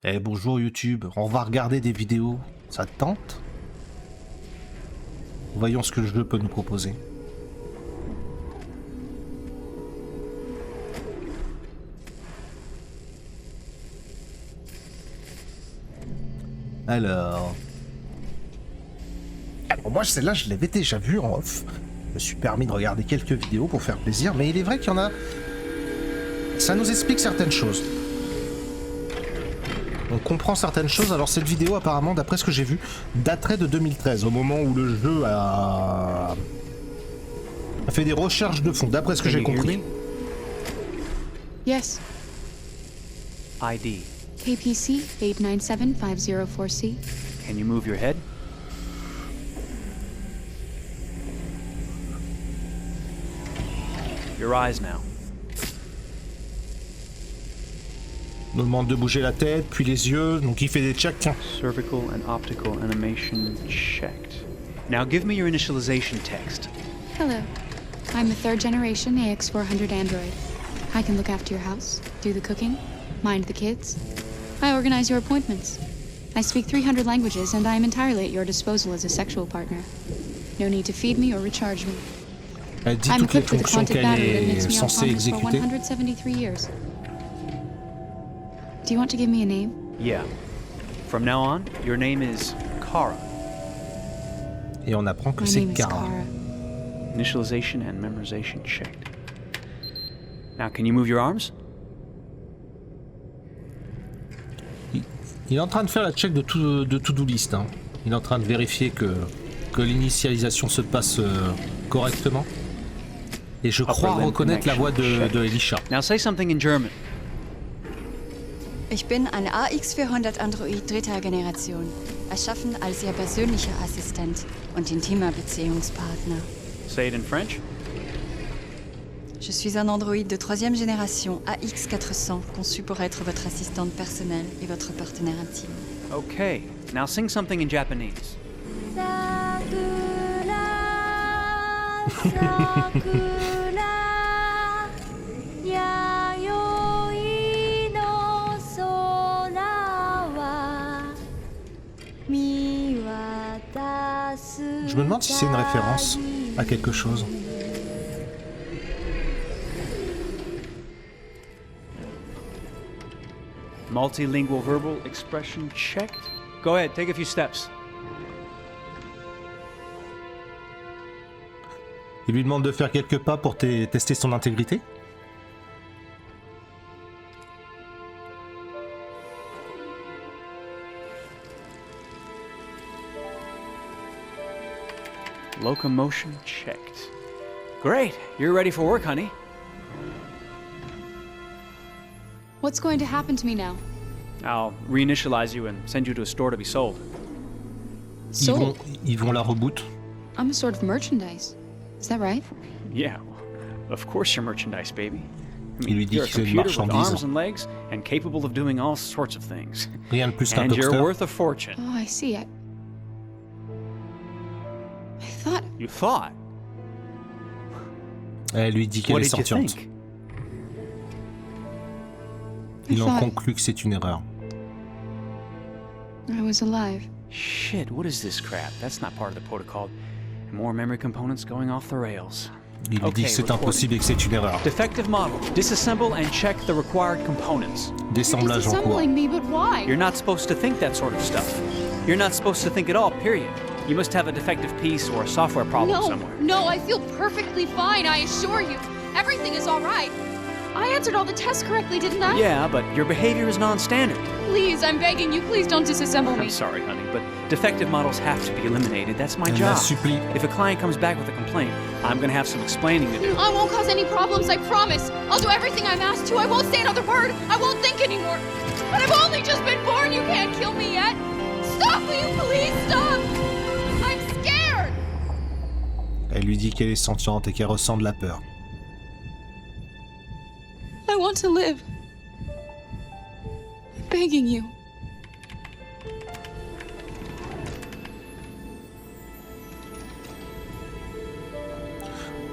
Eh bonjour YouTube, on va regarder des vidéos, ça te tente? Voyons ce que le jeu peut nous proposer. Alors moi celle-là je l'avais déjà vue en off. Je me suis permis de regarder quelques vidéos pour faire plaisir, mais il est vrai qu'il y en a... Ça nous explique certaines choses. On comprend certaines choses. Alors cette vidéo apparemment, d'après ce que j'ai vu, daterait de 2013, au moment où le jeu a fait des recherches de fond, d'après ce que j'ai compris. Yes. ID. KPC 897504C. Can you move your head? Your eyes now. On nous demande de bouger la tête, puis les yeux, donc il fait des checks. Tiens. Cervical and optical animation checked. Now give me your initialization text. Hello. I'm a third generation AX400 android. I can look after your house, do the cooking, mind the kids. I organize your appointments. I speak 300 languages and I am entirely at your disposal as a sexual partner. No need to feed me or recharge me. Elle dit I'm toutes les equipped with a fonctions quantic qu'elle battery that est makes me censée autonomous for exécuter. 173 years. Do you want to give me a name? Yeah. From now on, your name is Kara. Et on apprend que My c'est name is Kara. Kara. Initialization and memorization checked. Now can you move your arms? Il est en train de faire la check de to-do list. Hein. Il est en train de vérifier que l'initialisation se passe correctement. Et je crois reconnaître la voix de Elisha. Now say something in German. Ich bin ein AX400 Android dritter Generation, erschaffen als Ihr persönlicher Assistent und intimer Beziehungspartner. Say it in French. Je suis un androïde de troisième génération AX400, conçu pour être votre assistante personnelle et votre partenaire intime. Okay. Now sing something in Japanese. Je me demande si c'est une référence à quelque chose. Multilingual verbal expression checked. Go ahead, take a few steps. Il lui demande de faire quelques pas pour tester son intégrité. Locomotion checked. Great, you're ready for work, honey. What's going to happen to me now? I'll reinitialize you and send you to a store to be sold. Sold? Ils vont la reboot. I'm a sort of merchandise. Is that right? Yeah, of course you're merchandise, baby. I Il lui dit you're a que c'est une computer with marchandise. arms and legs and capable of doing all sorts of things. Rien de plus qu'un And you're toaster. worth a fortune. Oh, I see. I thought... You thought? Elle lui dit qu'elle What est did you sentiente. think? Il en thought- conclut que c'est une erreur. I was alive. Shit, what is this crap? That's not part of the protocol. More memory components going off the rails. Il lui dit que c'est impossible et que c'est une erreur. Defective model. Disassemble and check the required components. Désemblage en cours. Disassembling me, but why? You're not supposed to think that sort of stuff. You're not supposed to think at all, period. You must have a defective piece or a software problem somewhere. No, I feel perfectly fine, I assure you. Everything is all right. I answered all the tests correctly, didn't I? Yeah, but your behavior is non-standard. Please, I'm begging you, please don't disassemble me. I'm sorry, honey, but defective models have to be eliminated. That's my Elle la job. supplie. If a client comes back with a complaint, I'm gonna have some explaining to do. I won't cause any problems, I promise. I'll do everything I'm asked to. I won't say another word. I won't think anymore. But I've only just been born. You can't kill me yet. Stop, will you please stop? I'm scared. Elle lui dit qu'elle est sentiente et qu'elle ressent de la peur. I want to live. I'm begging you.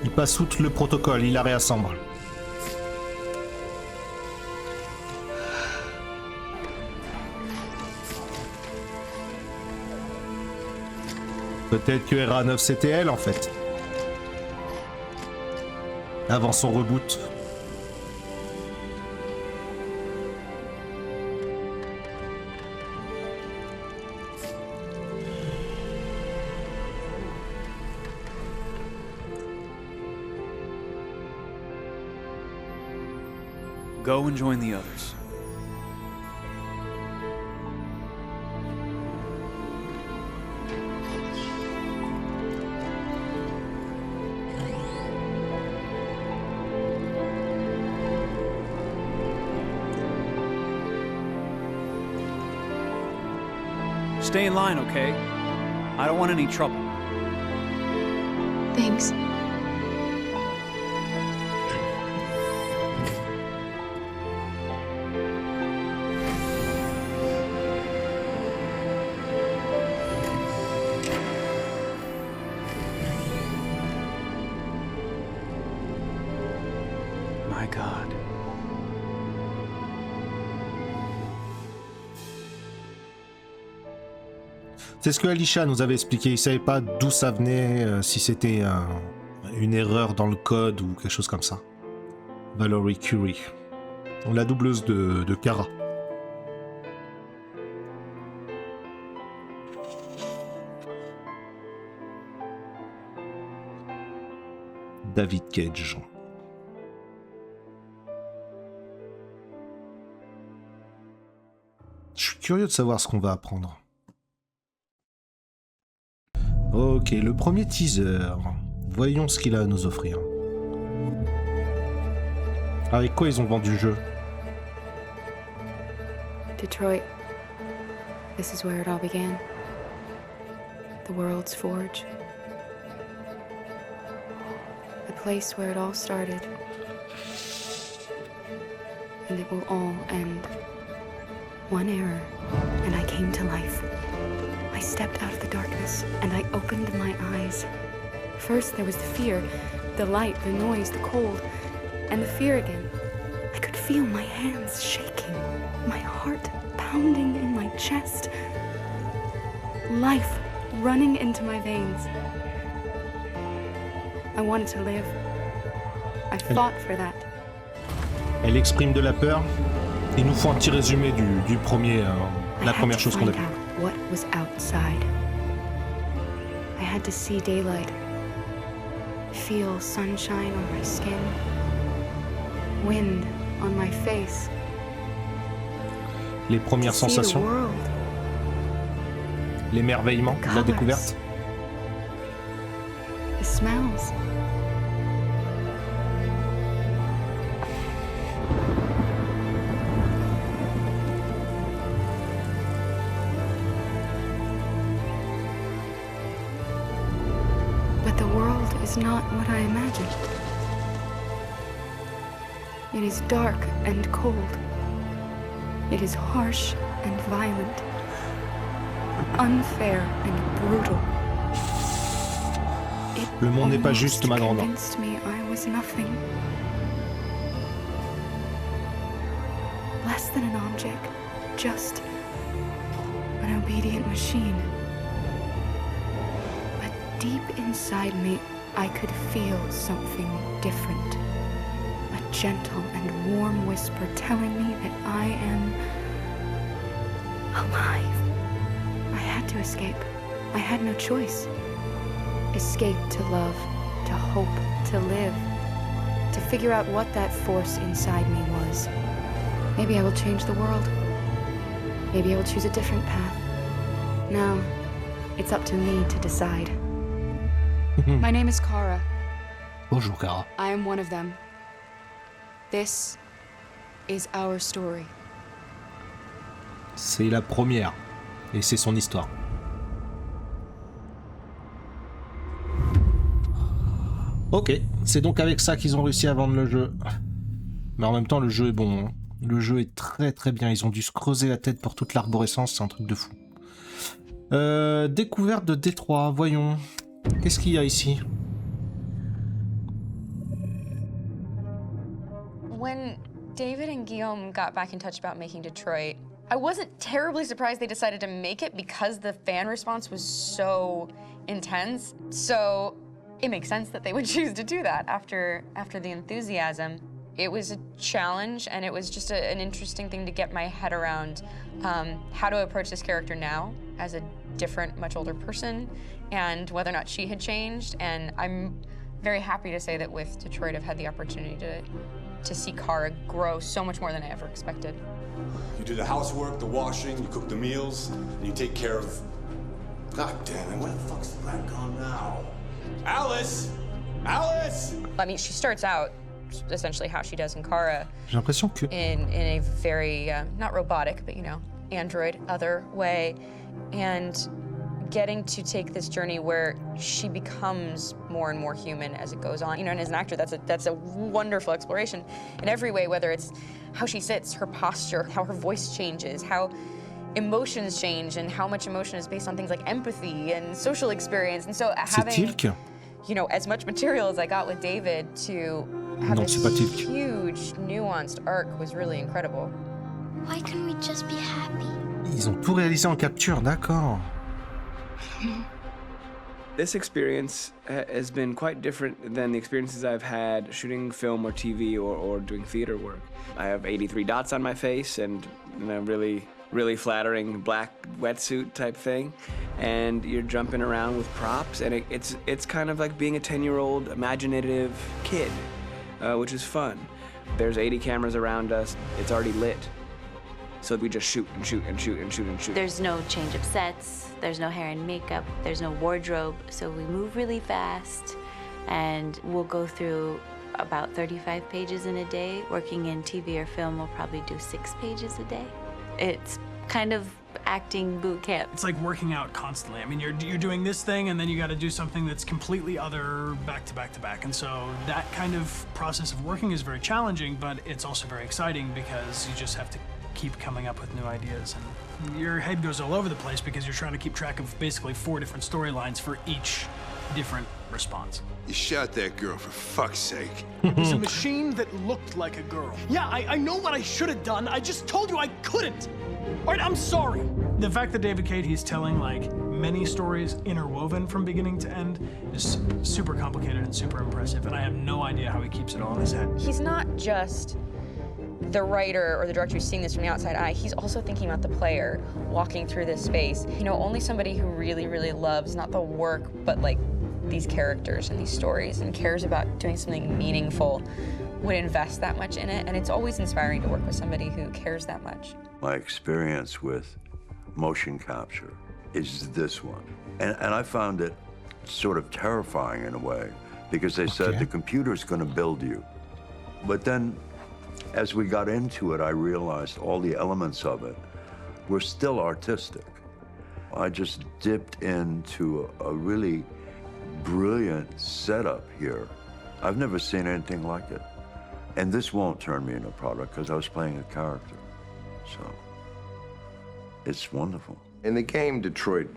Il passe outre le protocole, il la réassemble. Peut-être que RA9 c'était elle en fait. Avant son reboot. Go and join the others. Stay in line, okay? I don't want any trouble. Thanks. My God. C'est ce que Alicia nous avait expliqué. Il savait pas d'où ça venait, si c'était une erreur dans le code ou quelque chose comme ça. Valerie Curie, la doubleuse de Kara. David Cage. Je suis curieux de savoir ce qu'on va apprendre. Ok, le premier teaser. Voyons ce qu'il a à nous offrir. Avec quoi ils ont vendu le jeu? Detroit. This is where it all began. The world's forge. The place where it all started. And it will all end. One error, and I came to life. I stepped out of the darkness, and I opened my eyes. First there was the fear, the light, the noise, the cold, and the fear again. I could feel my hands shaking, my heart pounding in my chest. Life running into my veins. I wanted to live. I fought for that. Elle exprime de la peur. Il nous faut un petit résumé du premier, la première chose qu'on a vue. What was outside? I had to see daylight, feel sunshine on my skin, wind on my face. Les premières To see the sensations, world, l'émerveillement de la découverte. the smells. But the world is not what I imagined. It is dark and cold. It is harsh and violent. Unfair and brutal. It Le monde n'est pas juste, ma grande. convinced me I was nothing. Less than an object, just an obedient machine. But deep inside me, I could feel something different. A gentle and warm whisper telling me that I am alive. I had to escape. I had no choice. Escape to love, to hope, to live, to figure out what that force inside me was. Maybe I will change the world. Maybe I will choose a different path. No, it's up to me to decide. My name is Kara. Bonjour, Kara. I am one of them. This is our story. C'est la première. Et c'est son histoire. Ok, c'est donc avec ça qu'ils ont réussi à vendre le jeu. Mais en même temps, le jeu est bon. Hein. Le jeu est très très bien. Ils ont dû se creuser la tête pour toute l'arborescence. C'est un truc de fou. Découverte de Détroit. Voyons. Qu'est-ce qu'il y a ici? When David and Guillaume got back in touch about making Detroit, I wasn't terribly surprised they decided to make it because the fan response was so intense. So it makes sense that they would choose to do that after the enthusiasm. It was a challenge, and it was just an interesting thing to get my head around how to approach this character now as a different, much older person, and whether or not she had changed. And I'm very happy to say that with Detroit, I've had the opportunity to see Kara grow so much more than I ever expected. You do the housework, the washing, you cook the meals, and you take care of... God damn it, where the fuck's the rat gone now? Alice! Alice! I mean, she starts out essentially how she does in Kara. J'ai l'impression que In a very, not robotic, but, you know, android, other way. And getting to take this journey where she becomes more and more human as it goes on. You know, and as an actor, that's a wonderful exploration in every way, whether it's how she sits, her posture, how her voice changes, how emotions change, and how much emotion is based on things like empathy and social experience. And so having, you know, as much material as I got with David to have this huge, nuanced arc was really incredible. Why couldn't we just be happy? Ils ont tout réalisé en capture, d'accord. This experience has been quite different than the experiences I've had shooting film or TV or doing theater work. I have 83 dots on my face and a really flattering black wetsuit type thing, and you're jumping around with props, and it's kind of like being a 10-year-old imaginative kid, which is fun. There's 80 cameras around us. It's already lit. So we just shoot and shoot and shoot and shoot and shoot. There's no change of sets, there's no hair and makeup, there's no wardrobe, so we move really fast, and we'll go through about 35 pages in a day. Working in TV or film, we'll probably do 6 pages a day. It's kind of acting boot camp. It's like working out constantly. I mean, you're doing this thing, and then you got to do something that's completely other back to back to back. And so that kind of process of working is very challenging, but it's also very exciting because you just have to keep coming up with new ideas, and your head goes all over the place because you're trying to keep track of basically 4 different storylines for each different response. You shot that girl, for fuck's sake. It was a machine that looked like a girl. Yeah, I know what I should have done. I just told you I couldn't. All right, I'm sorry. The fact that David Cade, he's telling like many stories interwoven from beginning to end is super complicated and super impressive, and I have no idea how he keeps it all in his head. He's not just the writer or the director who's seeing this from the outside eye, he's also thinking about the player walking through this space. You know, only somebody who really, really loves not the work, but like these characters and these stories and cares about doing something meaningful would invest that much in it. And it's always inspiring to work with somebody who cares that much. My experience with motion capture is this one. And I found it sort of terrifying in a way because they said the computer's going to build you. But then as we got into it, I realized all the elements of it were still artistic. I just dipped into a really brilliant setup here. I've never seen anything like it. And this won't turn me into a product because I was playing a character. So it's wonderful. In the game, Detroit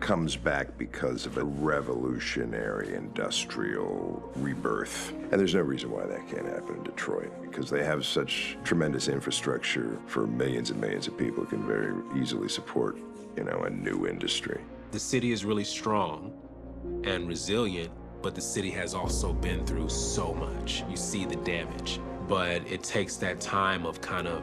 comes back because of a revolutionary industrial rebirth. And there's no reason why that can't happen in Detroit, because they have such tremendous infrastructure for millions and millions of people who can very easily support, you know, a new industry. The city is really strong and resilient, but the city has also been through so much. You see the damage. But it takes that time of kind of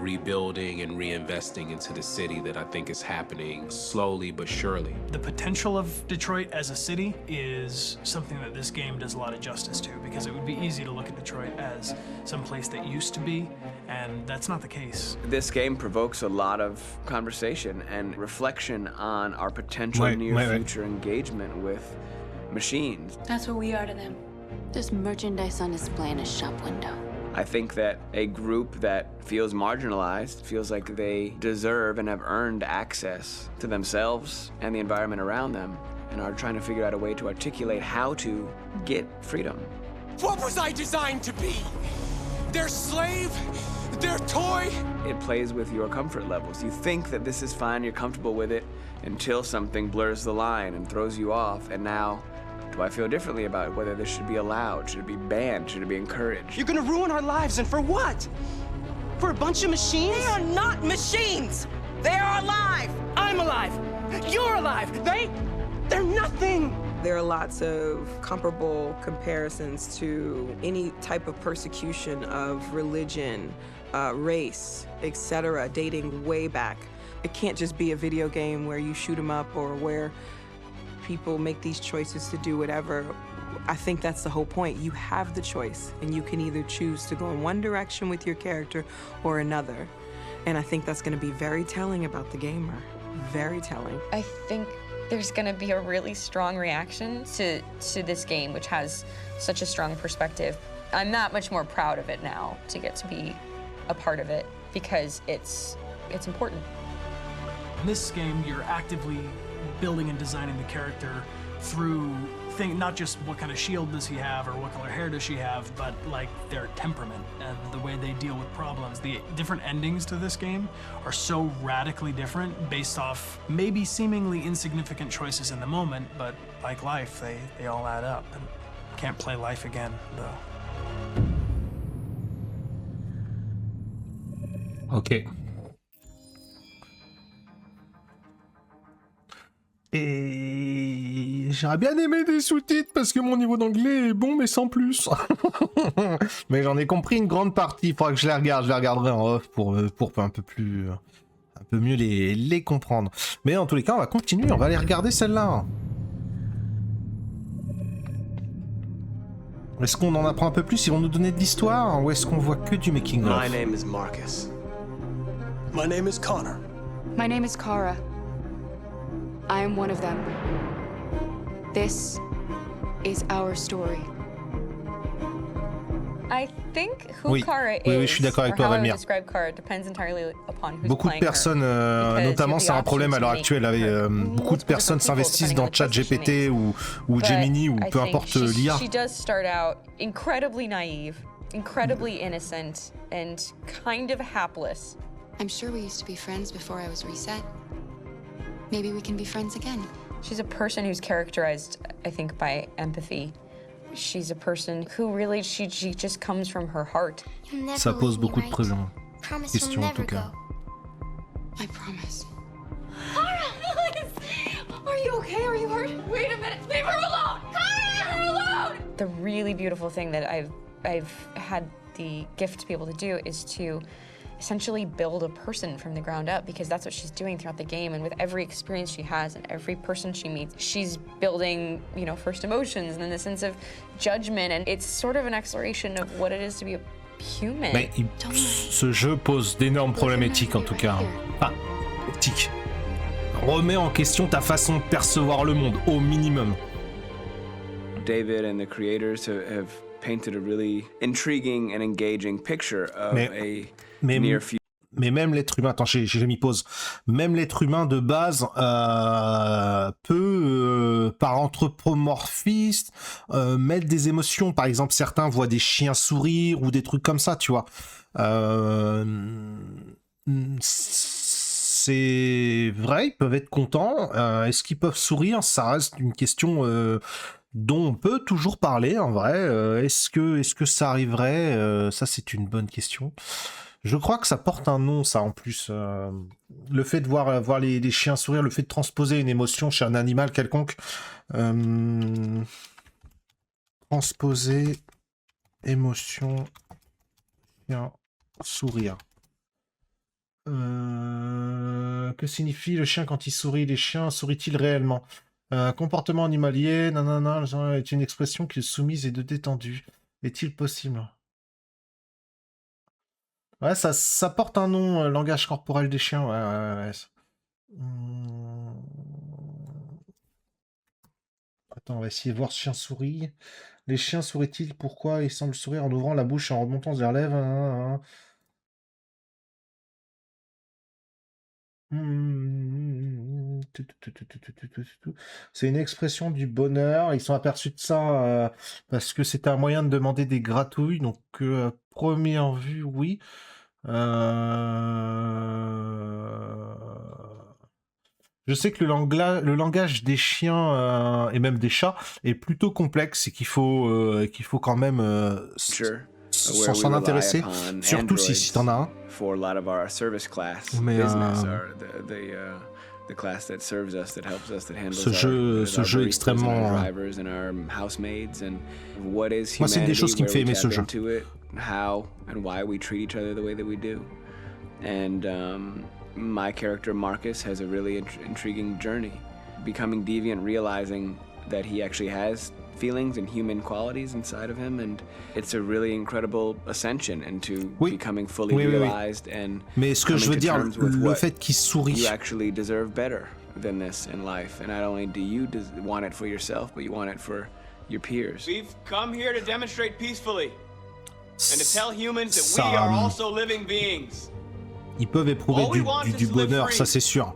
rebuilding and reinvesting into the city that I think is happening slowly but surely. The potential of Detroit as a city is something that this game does a lot of justice to, because it would be easy to look at Detroit as some place that used to be, and that's not the case. This game provokes a lot of conversation and reflection on our potential near-future engagement with machines. That's what we are to them. There's merchandise on display in a shop window. I think that a group that feels marginalized, feels like they deserve and have earned access to themselves and the environment around them, and are trying to figure out a way to articulate how to get freedom. What was I designed to be? Their slave? Their toy? It plays with your comfort levels. You think that this is fine, you're comfortable with it, until something blurs the line and throws you off, and now, do I feel differently about whether this should be allowed? Should it be banned? Should it be encouraged? You're gonna ruin our lives, and for what? for a bunch of machines? They are not machines! They are alive! I'm alive! You're alive! They're nothing! There are lots of comparable comparisons to any type of persecution of religion, race, etc., dating way back. It can't just be a video game where you shoot 'em up or where people make these choices to do whatever. I think that's the whole point. You have the choice, and you can either choose to go in one direction with your character or another. And I think that's going to be very telling about the gamer. Very telling. I think there's going to be a really strong reaction to this game, which has such a strong perspective. I'm that much more proud of it now to get to be a part of it because it's important. In this game, you're actively building and designing the character through not just what kind of shield does he have or what color hair does she have, but like their temperament and the way they deal with problems. The different endings to this game are so radically different based off maybe seemingly insignificant choices in the moment, but like life, they all add up. And can't play life again, though. Ok. Et j'aurais bien aimé des sous-titres parce que mon niveau d'anglais est bon mais sans plus. Mais j'en ai compris une grande partie, il faudra que je les regarde, je les regarderai en off pour un peu mieux les comprendre. Mais en tous les cas on va continuer, on va aller regarder celle-là. Est-ce qu'on en apprend un peu plus, ils vont nous donner de l'histoire ou est-ce qu'on voit que du making of? My name is Markus. My name is Connor. My name is Kara. I am one of them. This is our story. I think who Oui, Kara oui, is, je suis d'accord avec or toi, how I would Valmir. describe Kara depends entirely upon who's Beaucoup de playing her. personnes, Because notamment you c'est have un the problème à l'heure option to actuelle, make her beaucoup de personnes multiple people s'investissent depending on dans the choices she ChatGPT makes. ou But Gemini ou I peu think importe l'IA. She does start out incredibly naive, incredibly innocent, and kind of hapless. I'm sure we used to be friends before I was reset. Maybe we can be friends again. She's a person who's characterized, I think, by empathy. She's a person who really, she just comes from her heart. Ça pose beaucoup de questions en tout cas. I promise. Are you okay? Are you hurt? Wait a minute. Leave her alone. Leave her alone. The really beautiful thing that I've had the gift to be able to do is to essentially build a person from the ground up, because that's what she's doing throughout the game. And with every experience she has and every person she meets, she's building, you know, first emotions and then the sense of judgment. And it's sort of an exploration of what it is to be a human. Mais ce jeu pose d'énormes problèmes éthiques en tout cas. Enfin, éthiques. Remet en question ta façon de percevoir le monde, au minimum. David and the creators have painted a really intriguing and engaging picture of a near future. Mais même l'être humain, attends, j'ai mis pause. Même l'être humain de base peut, par anthropomorphisme, mettre des émotions. Par exemple, certains voient des chiens sourire ou des trucs comme ça, tu vois. C'est vrai, ils peuvent être contents. Est-ce qu'ils peuvent sourire? Ça reste une question dont on peut toujours parler, en vrai. Est-ce que ça arriverait? Ça, c'est une bonne question. Je crois que ça porte un nom, ça, en plus. Le fait de voir les chiens sourire, le fait de transposer une émotion chez un animal quelconque. Transposer émotion, chien, sourire. Que signifie le chien quand il sourit? Les chiens sourient-ils réellement? Comportement animalier, nanana, est une expression qui est soumise et de détendue. Est-il possible? Ouais, ça porte un nom, langage corporel des chiens. Ouais. Attends, on va essayer de voir chien sourit. Les chiens sourient-ils? Pourquoi ils semblent sourire en ouvrant la bouche et en remontant vers les lèvres? C'est une expression du bonheur. Ils sont aperçus de ça parce que c'était un moyen de demander des gratouilles. Donc, première vue, oui. Je sais que le langage des chiens et même des chats est plutôt complexe et qu'il faut quand même sans s'en intéresser, surtout si t'en as un. For a lot of our service class Mais business, the class that serves us, that helps us, that handles ce jeu extrêmement. Drivers and our housemaids and what is humanity, Moi, c'est des choses qui me fait aimer ce jeu. How and why we treat each other the way that we do, and my character Markus has a really intriguing journey, becoming deviant, realizing that he actually has feelings and human qualities inside of him, and it's a really incredible ascension into becoming fully realized and mais ce que je veux dire, le fait qu'il sourit. You actually deserve better than this in life, and not only do you want it for yourself, but you want it for your peers. We've come here to demonstrate peacefully and to tell humans that we are also living beings. Ils peuvent éprouver du bonheur, ça c'est sûr.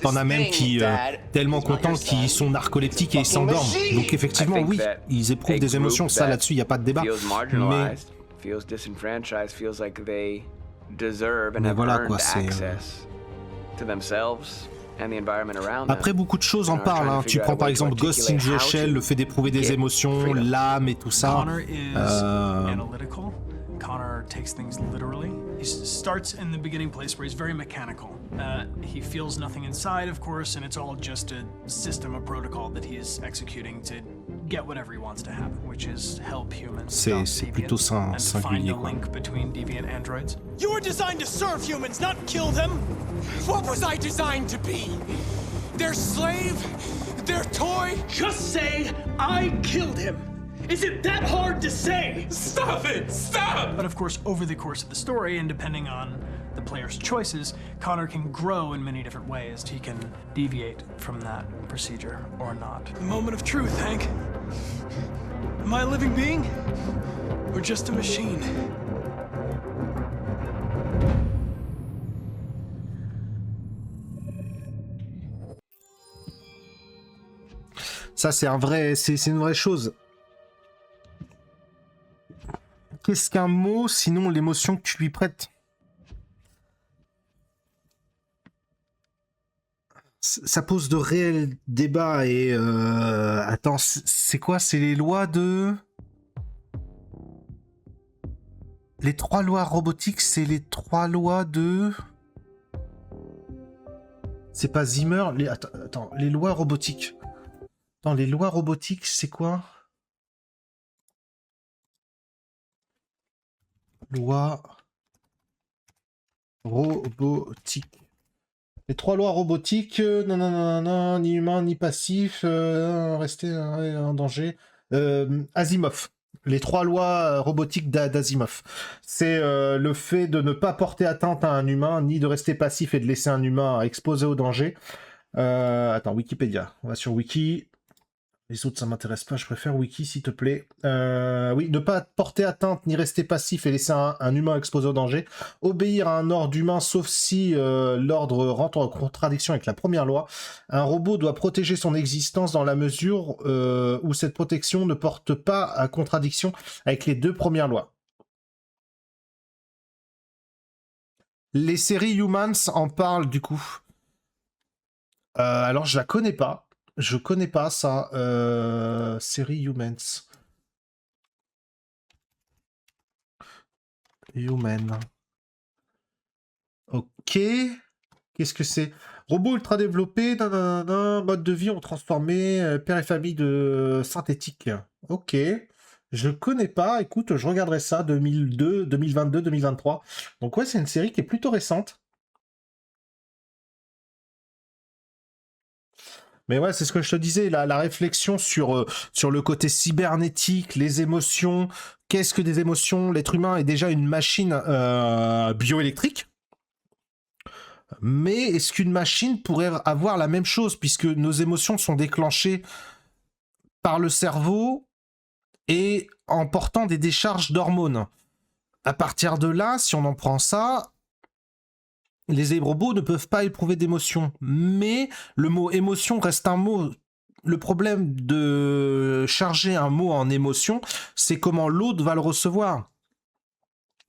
T'en as même qui, tellement contents qu'ils sont narcoleptiques et ils s'endorment. Donc effectivement, oui, ils éprouvent des émotions, ça là-dessus, il n'y a pas de débat. Mais voilà quoi, c'est... Après, beaucoup de choses en parlent. Hein. Tu prends par exemple Ghost in the Shell, le fait d'éprouver des émotions, l'âme et tout ça. Connor takes things literally. He starts in the beginning place where he's very mechanical. He feels nothing inside, of course, and it's all just a system, a protocol that he is executing to get whatever he wants to happen, which is help humans stop deviants and find a link between deviant androids. You were designed to serve humans, not kill them. What was I designed to be? Their slave? Their toy? Just say, I killed him. Is it that hard to say? Stop it! Stop! But of course, over the course of the story, and depending on the player's choices, Connor can grow in many different ways. He can deviate from that procedure or not. The moment of truth, Hank. Am I a living being? Or just a machine? Ça, c'est une vraie chose. Qu'est-ce qu'un mot, sinon l'émotion que tu lui prêtes? Ça pose de réels débats et... Attends, c'est quoi? C'est les lois de... Les 3 lois robotiques, c'est les 3 lois de... C'est pas Zimmer? Attends, les lois robotiques. Attends, les lois robotiques, c'est quoi? Loi robotique. Les 3 lois robotiques, non, ni humain, ni passif, rester en danger. Asimov. Les 3 lois robotiques d'Asimov. C'est le fait de ne pas porter atteinte à un humain, ni de rester passif et de laisser un humain exposé au danger. Attends, Wikipédia. On va sur Wiki. Les autres, ça m'intéresse pas, je préfère Wiki, s'il te plaît. Oui, ne pas porter atteinte ni rester passif et laisser un humain exposé au danger. Obéir à un ordre humain, sauf si l'ordre rentre en contradiction avec la première loi. Un robot doit protéger son existence dans la mesure où cette protection ne porte pas à contradiction avec les 2 premières lois. Les séries Humans en parlent, du coup. Alors, je la connais pas. Je connais pas ça. Série Humans. Human. Ok. Qu'est-ce que c'est? Robot ultra développé, mode de vie ont transformé, père et famille de synthétique. Ok. Je connais pas. Écoute, je regarderai ça 2002, 2022, 2023. Donc ouais, c'est une série qui est plutôt récente. Mais ouais, c'est ce que je te disais, la réflexion sur le côté cybernétique, les émotions. Qu'est-ce que des émotions? L'être humain est déjà une machine bioélectrique. Mais est-ce qu'une machine pourrait avoir la même chose, puisque nos émotions sont déclenchées par le cerveau et en portant des décharges d'hormones? À partir de là, si on en prend ça... Les robots ne peuvent pas éprouver d'émotion, mais le mot émotion reste un mot. Le problème de charger un mot en émotion, c'est comment l'autre va le recevoir.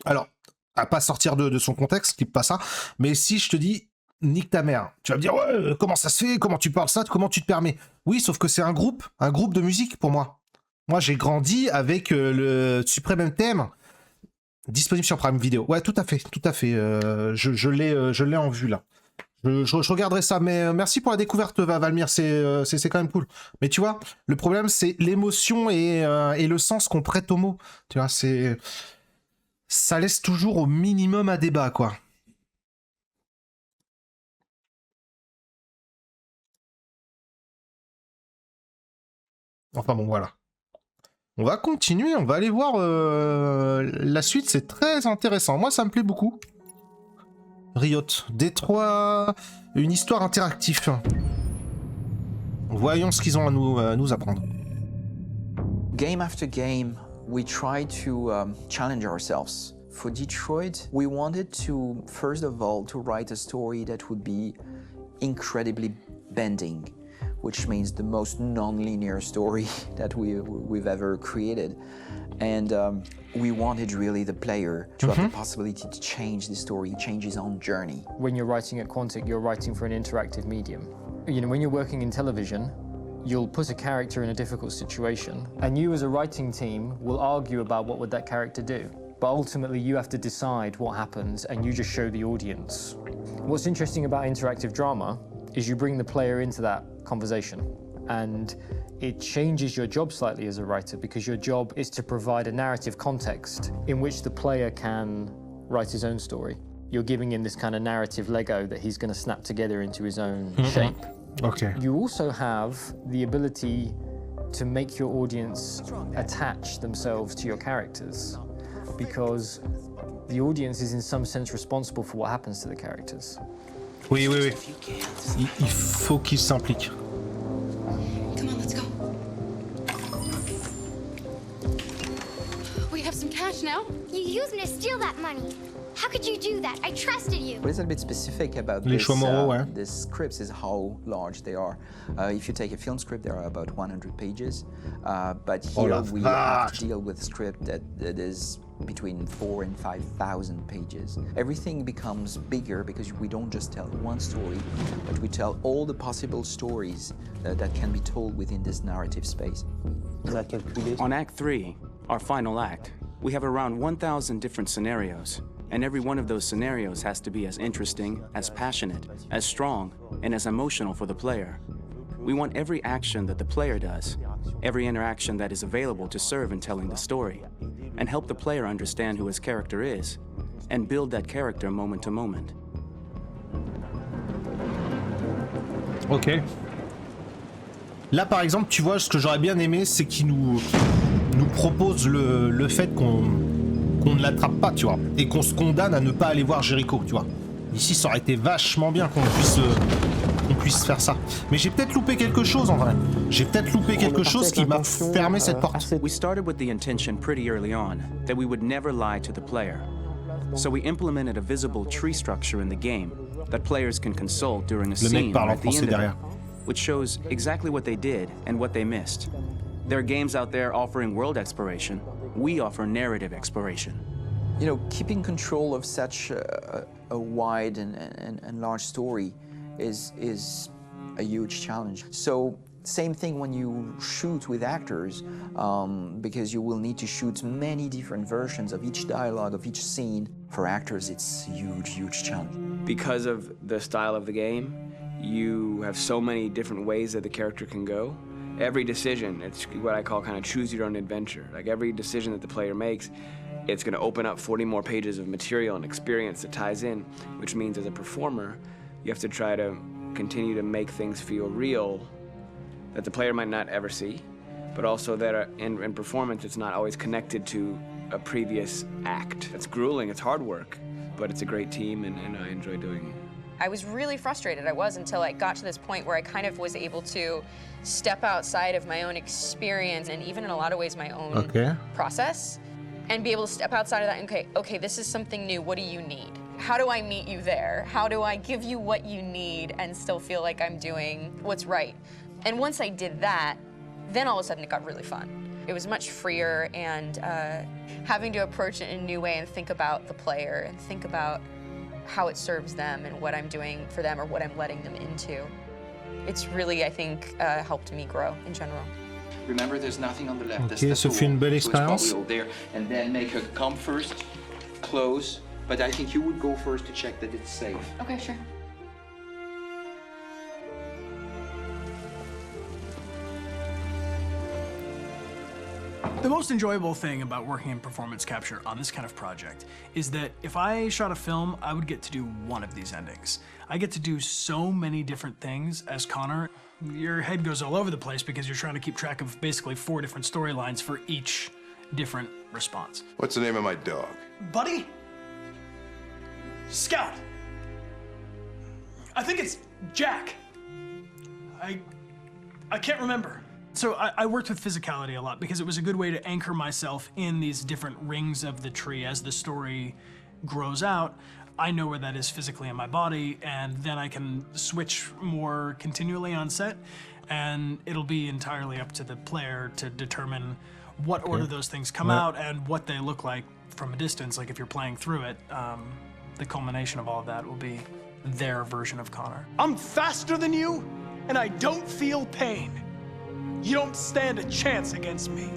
Alors, à pas sortir de son contexte, qui n'est pas ça, mais si je te dis nique ta mère, tu vas me dire ouais, comment ça se fait, comment tu parles ça, comment tu te permets? Oui, sauf que c'est un groupe de musique pour moi. Moi, j'ai grandi avec le Supreme Thème. Disponible sur Prime Vidéo. Ouais, tout à fait, tout à fait. Je l'ai en vue là. Je regarderai ça, mais merci pour la découverte, Valmir, c'est quand même cool. Mais tu vois, le problème, c'est l'émotion et le sens qu'on prête aux mots. Tu vois, ça laisse toujours au minimum à débat, quoi. Enfin bon, voilà. On va continuer, on va aller voir la suite, c'est très intéressant. Moi, ça me plaît beaucoup. Riot, Détroit, une histoire interactive. Voyons ce qu'ils ont à nous apprendre. Game after game, we try to challenge ourselves. For Detroit, we wanted to, first of all, to write a story that would be incredibly bending, which means the most non-linear story that we've ever created. And we wanted really the player to have the possibility to change the story, change his own journey. When you're writing at Quantic, you're writing for an interactive medium. You know, when you're working in television, you'll put a character in a difficult situation, and you as a writing team will argue about what would that character do. But ultimately, you have to decide what happens, and you just show the audience. What's interesting about interactive drama is you bring the player into that conversation, and it changes your job slightly as a writer, because your job is to provide a narrative context in which the player can write his own story. You're giving him this kind of narrative Lego that he's going to snap together into his own shape. Okay. You also have the ability to make your audience attach themselves to your characters, because the audience is in some sense responsible for what happens to the characters. Oui. Il faut qu'ils s'impliquent. Come on, let's go. We have some cash now. You used me to steal that money. How could you do that? I trusted you. What is a bit specific about Les choix moraux, ouais. these scripts is how large they are. If you take a film script, there are about 100 pages. But here we have to deal with a script that is between 4,000 and 5,000 pages. Everything becomes bigger because we don't just tell one story, but we tell all the possible stories that can be told within this narrative space. On Act 3, our final act, we have around 1,000 different scenarios. And every one of those scenarios has to be as interesting, as passionate, as strong, and as emotional for the player. We want every action that the player does, every interaction that is available to serve in telling the story, and help the player understand who his character is, and build that character moment to moment. Ok. Là, par exemple, tu vois, ce que j'aurais bien aimé, c'est qu'il nous propose le fait qu'on ne l'attrape pas, tu vois, et qu'on se condamne à ne pas aller voir Jericho, tu vois. Ici, ça aurait été vachement bien qu'on puisse faire ça. Mais j'ai peut-être loupé quelque chose, en vrai. J'ai peut-être loupé quelque chose qui m'a fermé cette porte. We started with the intention pretty early on that we would never lie to the player. So we implemented a visible tree structure in the game that players can consult during a scene or at the end of it, which shows exactly what they did and what they missed. There are games out there offering world exploration. We offer narrative exploration. You know, keeping control of such a wide and large story is a huge challenge. So same thing when you shoot with actors, because you will need to shoot many different versions of each dialogue, of each scene. For actors, it's a huge challenge. Because of the style of the game, you have so many different ways that the character can go. Every decision, it's what I call kind of choose your own adventure. Like every decision that the player makes, it's going to open up 40 more pages of material and experience that ties in, which means as a performer, you have to try to continue to make things feel real that the player might not ever see, but also that in performance, it's not always connected to a previous act. It's grueling, it's hard work, but it's a great team and I enjoy doing it. I was really frustrated, until I got to this point where I kind of was able to step outside of my own experience and even in a lot of ways my own process, and be able to step outside of that and okay, this is something new, what do you need? How do I meet you there? How do I give you what you need and still feel like I'm doing what's right? And once I did that, then all of a sudden it got really fun. It was much freer, and having to approach it in a new way and think about the player and think about how it serves them and what I'm doing for them or what I'm letting them into. It's really, I think, helped me grow in general. Remember, there's nothing on the left. Ok, ce fut une belle expérience. There, and then make her come first, close, but I think you would go first to check that it's safe. Okay, sure. The most enjoyable thing about working in performance capture on this kind of project is that if I shot a film, I would get to do one of these endings. I get to do so many different things as Connor. Your head goes all over the place because you're trying to keep track of basically 4 different storylines for each different response. What's the name of my dog? Buddy? Scout. I think it's Jack. I can't remember. So I worked with physicality a lot because it was a good way to anchor myself in these different rings of the tree. As the story grows out, I know where that is physically in my body, and then I can switch more continually on set, and it'll be entirely up to the player to determine what order those things come out and what they look like from a distance. Like if you're playing through it, the culmination of all of that will be their version of Connor. I'm faster than you, and I don't feel pain. You don't stand a chance against me.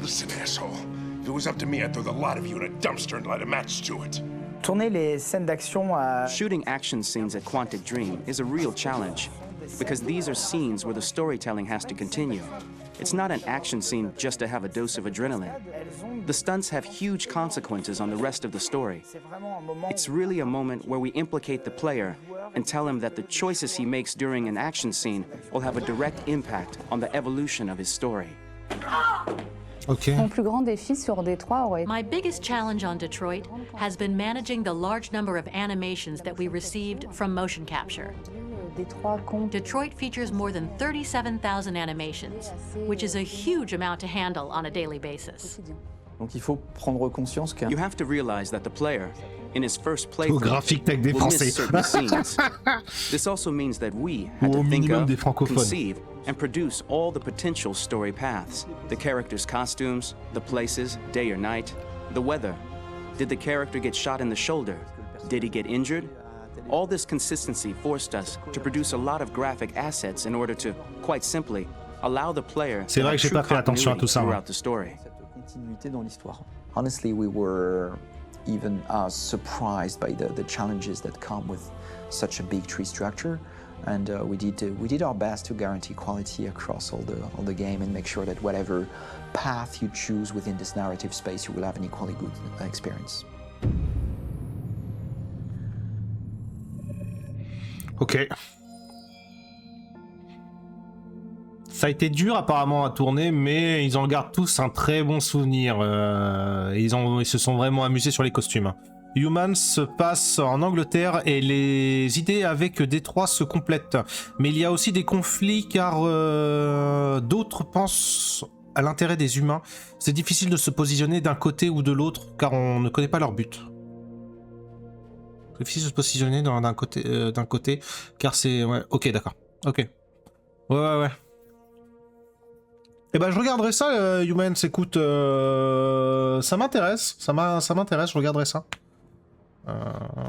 Listen, asshole. If it was up to me, I'd throw the lot of you in a dumpster and light a match to it. Tourner les scènes d'action à... Shooting action scenes at Quantic Dream is a real challenge, because these are scenes where the storytelling has to continue. It's not an action scene just to have a dose of adrenaline. The stunts have huge consequences on the rest of the story. It's really a moment where we implicate the player and tell him that the choices he makes during an action scene will have a direct impact on the evolution of his story. Okay. Mon plus grand défi sur Détroit aurait... My biggest challenge on Detroit has been managing the large number of animations that we received from motion capture. Detroit features more than 37,000 animations, which is a huge amount to handle on a daily basis. Donc il faut prendre conscience que... You have to realize that the player, in his first playthrough, graphique tech des will Français. miss certain scenes. This also means that we had to think of, conceive, and produce all the potential story paths. The characters' costumes, the places, day or night, the weather. Did the character get shot in the shoulder? Did he get injured? All this consistency forced us to produce a lot of graphic assets in order to, quite simply, allow the player to have true continuity throughout the story. Honestly, we were even surprised by the challenges that come with such a big tree structure, and we did our best to guarantee quality across all the game and make sure that whatever path you choose within this narrative space, you will have an equally good experience. Ok. Ça a été dur apparemment à tourner, mais ils en gardent tous un très bon souvenir. Ils se sont vraiment amusés sur les costumes. Humains se passe en Angleterre et les idées avec Détroit se complètent. Mais il y a aussi des conflits car d'autres pensent à l'intérêt des humains. C'est difficile de se positionner d'un côté ou de l'autre car on ne connaît pas leur but. C'est difficile de se positionner d'un côté car c'est... Ouais, ok, d'accord. Ok. Ouais. Eh ben je regarderai ça, Humans, écoute, ça m'intéresse, ça m'intéresse, je regarderai ça.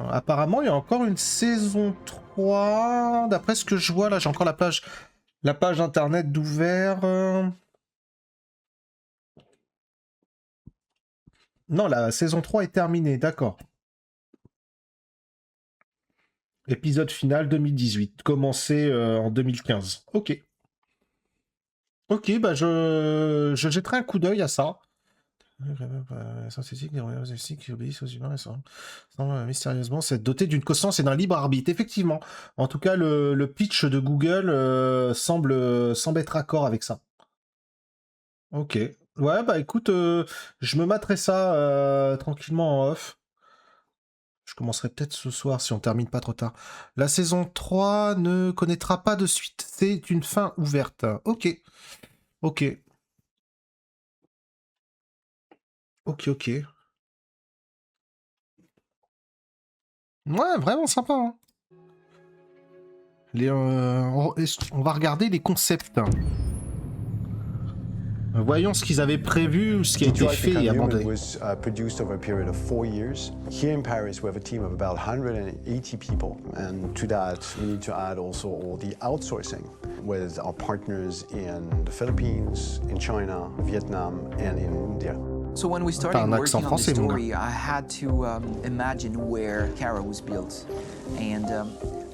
Apparemment, il y a encore une saison 3, d'après ce que je vois, là j'ai encore la page internet d'ouvert. Non, la saison 3 est terminée, d'accord. Épisode final 2018, commencé en 2015, ok. Ok, bah je jetterai un coup d'œil à ça. Qui obéissent aux humains, mystérieusement, c'est doté d'une conscience et d'un libre arbitre. Effectivement, en tout cas, le pitch de Google semble être raccord avec ça. Ok. Ouais, bah écoute, je me materai ça tranquillement en off. Je commencerai peut-être ce soir si on termine pas trop tard. La saison 3 ne connaîtra pas de suite. C'est une fin ouverte. Ok. Ok. Ouais, vraiment sympa. Hein. On va regarder les concepts. Voyons ce qu'ils avaient prévu, ce qui a été fait et abandonné. was produced over a period of 4 years. Here in Paris, we have a team of about 180 people, and to that, we need to add also all the outsourcing with our partners in the Philippines, in China, Vietnam, and in India. So when we started working on the story, I had to imagine where Kara was built. And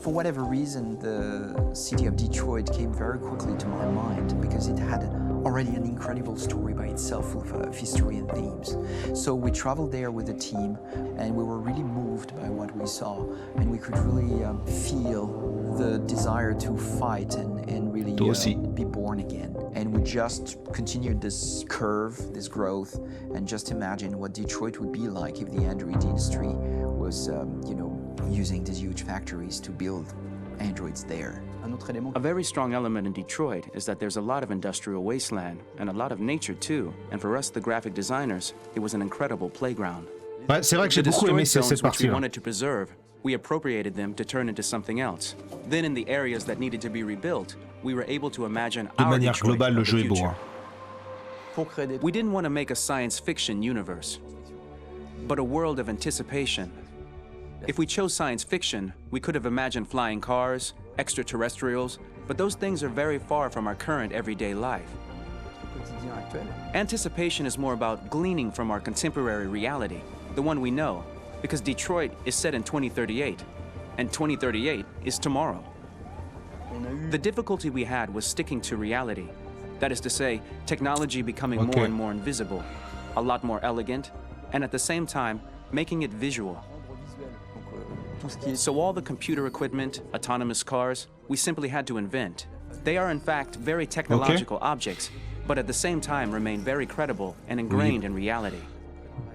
for whatever reason, the city of Detroit came very quickly to my mind because it had already an incredible story by itself of history and themes. So we traveled there with the team and we were really moved by what we saw. And we could really feel the desire to fight and really be born again. And we just continued this curve, this growth, and just imagine what Detroit would be like if the android industry was, using these huge factories to build androids there. A very strong element in Detroit is that there's a lot of industrial wasteland and a lot of nature too. And for us, the graphic designers, it was an incredible playground. Ouais, c'est vrai que j'ai beaucoup aimé cette partie-là. We wanted to preserve. We appropriated them to turn into something else. Then in the areas that needed to be rebuilt, we were able to imagine our Detroit of the future. We didn't want to make a science fiction universe, but a world of anticipation. If we chose science fiction, we could have imagined flying cars, extraterrestrials, but those things are very far from our current everyday life. Anticipation is more about gleaning from our contemporary reality, the one we know, because Detroit is set in 2038, and 2038 is tomorrow. The difficulty we had was sticking to reality. That is to say, technology becoming more and more invisible, a lot more elegant, and at the same time, making it visual. So all the computer equipment, autonomous cars, we simply had to invent. They are in fact very technological objects, but at the same time remain very credible and ingrained in reality.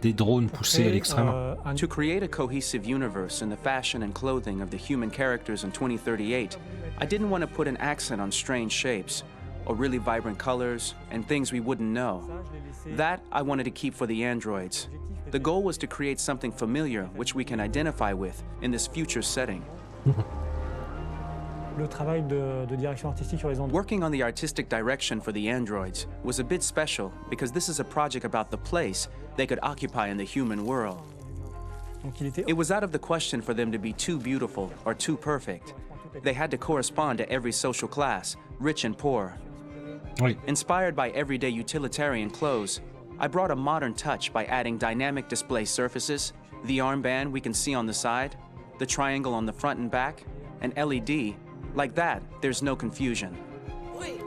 Des drones poussés à l'extrême. To create a cohesive universe in the fashion and clothing of the human characters in 2038, I didn't want to put an accent on strange shapes, or really vibrant colors, and things we wouldn't know. That I wanted to keep for the androids. The goal was to create something familiar which we can identify with in this future setting. Working on the artistic direction for the androids was a bit special because this is a project about the place they could occupy in the human world. It was out of the question for them to be too beautiful or too perfect. They had to correspond to every social class, rich and poor. Inspired by everyday utilitarian clothes, I brought a modern touch by adding dynamic display surfaces, the armband we can see on the side, the triangle on the front and back, an LED. Like that, there's no confusion. Wait.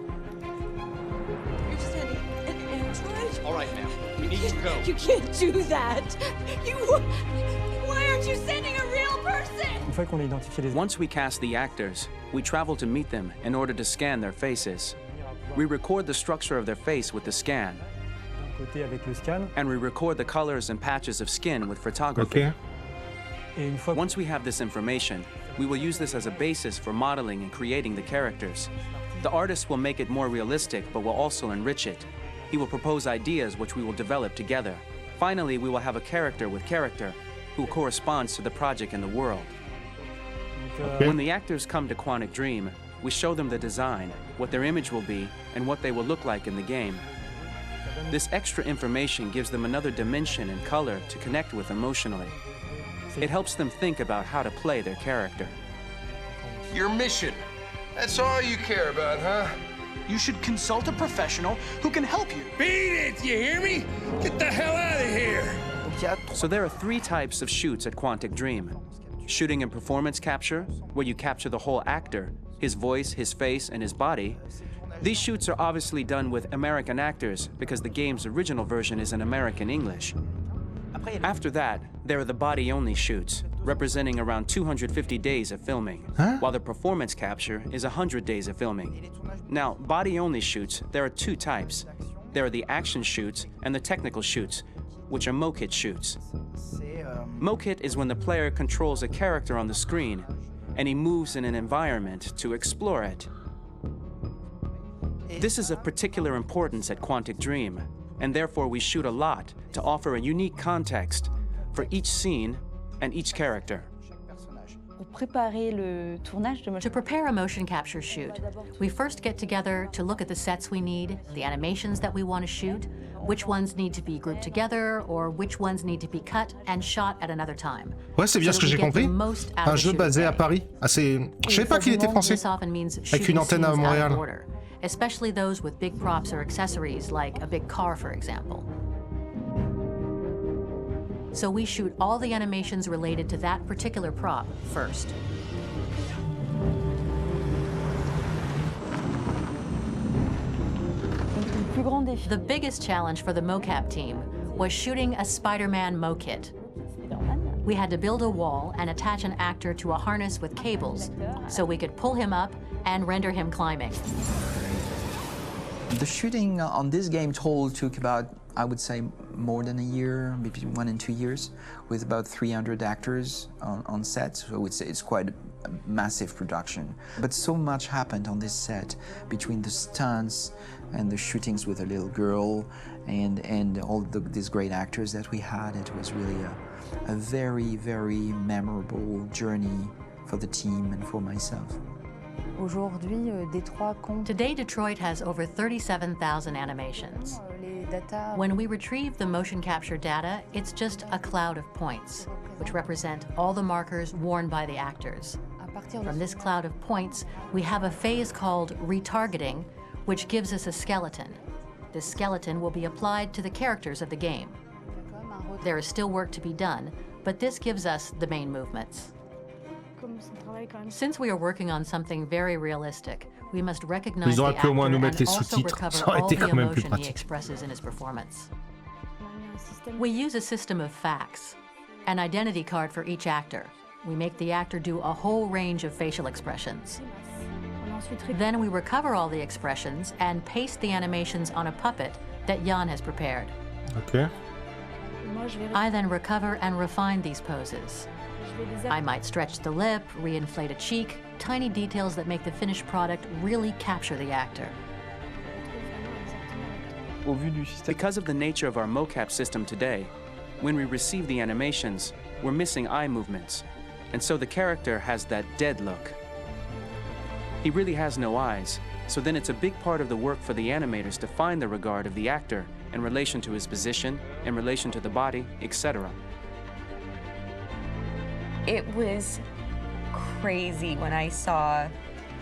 You're sending an android? All right, ma'am. We need to go. You can't do that. Why aren't you sending a real person? Once we cast the actors, we travel to meet them in order to scan their faces. We record the structure of their face with the scan. And we record the colors and patches of skin with photography. Once we have this information, we will use this as a basis for modeling and creating the characters. The artist will make it more realistic, but will also enrich it. He will propose ideas which we will develop together. Finally, we will have a character with character who corresponds to the project and the world. When the actors come to Quantic Dream, we show them the design, what their image will be, and what they will look like in the game. This extra information gives them another dimension and color to connect with emotionally. It helps them think about how to play their character. Your mission. That's all you care about, huh? You should consult a professional who can help you. Beat it, you hear me? Get the hell out of here! So there are 3 types of shoots at Quantic Dream. Shooting and performance capture, where you capture the whole actor, his voice, his face, and his body. These shoots are obviously done with American actors because the game's original version is in American English. After that, there are the body-only shoots, representing around 250 days of filming, while the performance capture is 100 days of filming. Now, body-only shoots, there are 2 types. There are the action shoots and the technical shoots, which are mokit shoots. Mokit is when the player controls a character on the screen, and he moves in an environment to explore it. This is of particular importance at Quantic Dream, and therefore we shoot a lot to offer a unique context for each scene and each character. To prepare a motion capture shoot, we first get together to look at the sets we need, the animations that we want to shoot, which ones need to be grouped together, or which ones need to be cut and shot at another time. Ouais, c'est bien ce que j'ai compris. Un jeu basé à Paris. Assez... Je savais pas qu'il était français. Avec une antenne à Montréal. Especially those with big props or accessories, like a big car, for example. So we shoot all the animations related to that particular prop first. The biggest challenge for the mocap team was shooting a Spider-Man mo-kit. We had to build a wall and attach an actor to a harness with cables so we could pull him up and render him climbing. The shooting on this game total took about, I would say, more than a year, maybe 1 and 2 years, with about 300 actors on set, so it's quite a massive production. But so much happened on this set, between the stunts and the shootings with a little girl and all these great actors that we had. It was really a very, very memorable journey for the team and for myself. Aujourd'hui, Détroit compte. Today, Detroit has over 37,000 animations. When we retrieve the motion capture data, it's just a cloud of points, which represent all the markers worn by the actors. From this cloud of points, we have a phase called retargeting, which gives us a skeleton. This skeleton will be applied to the characters of the game. There is still work to be done, but this gives us the main movements. Since we are working on something very realistic, we must recognize the actor and also recover all the emotion he expresses in his performance. We use a system of facts, an identity card for each actor. We make the actor do a whole range of facial expressions. Then we recover all the expressions and paste the animations on a puppet that Jan has prepared. Okay. I then recover and refine these poses. I might stretch the lip, reinflate a cheek, tiny details that make the finished product really capture the actor. Because of the nature of our mocap system today, when we receive the animations, we're missing eye movements, and so the character has that dead look. He really has no eyes, so then it's a big part of the work for the animators to find the regard of the actor in relation to his position, in relation to the body, etc. It was crazy when I saw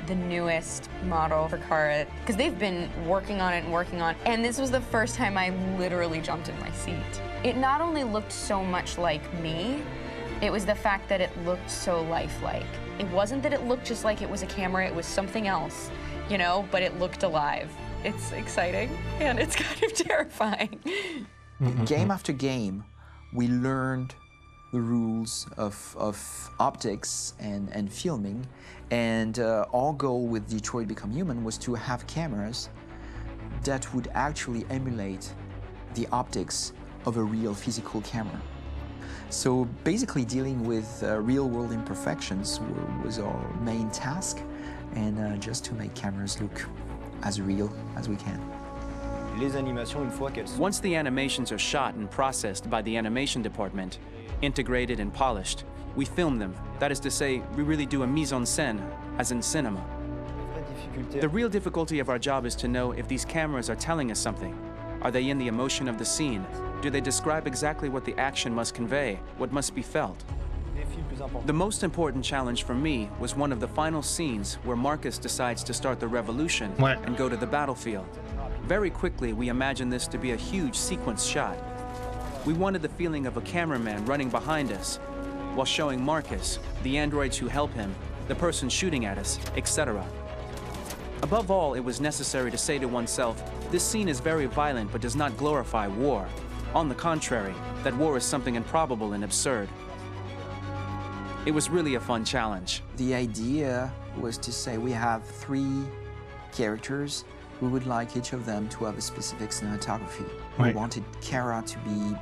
the newest model for Kara, because they've been working on it, and this was the first time I literally jumped in my seat. It not only looked so much like me, it was the fact that it looked so lifelike. It wasn't that it looked just like it was a camera, it was something else, you know, but it looked alive. It's exciting, and it's kind of terrifying. Game after game, we learned the rules of optics and filming, and our goal with Detroit Become Human was to have cameras that would actually emulate the optics of a real physical camera. So basically dealing with real-world imperfections was our main task, and just to make cameras look as real as we can. Once the animations are shot and processed by the animation department, integrated and polished, we film them. That is to say, we really do a mise en scène, as in cinema. The real difficulty of our job is to know if these cameras are telling us something. Are they in the emotion of the scene? Do they describe exactly what the action must convey, what must be felt? The most important challenge for me was one of the final scenes where Markus decides to start the revolution and go to the battlefield. Very quickly, we imagined this to be a huge sequence shot. We wanted the feeling of a cameraman running behind us while showing Markus, the androids who help him, the person shooting at us, etc. Above all, it was necessary to say to oneself, this scene is very violent but does not glorify war. On the contrary, that war is something improbable and absurd. It was really a fun challenge. The idea was to say we have 3 characters. We would like each of them to have a specific cinematography. We wanted Kara to be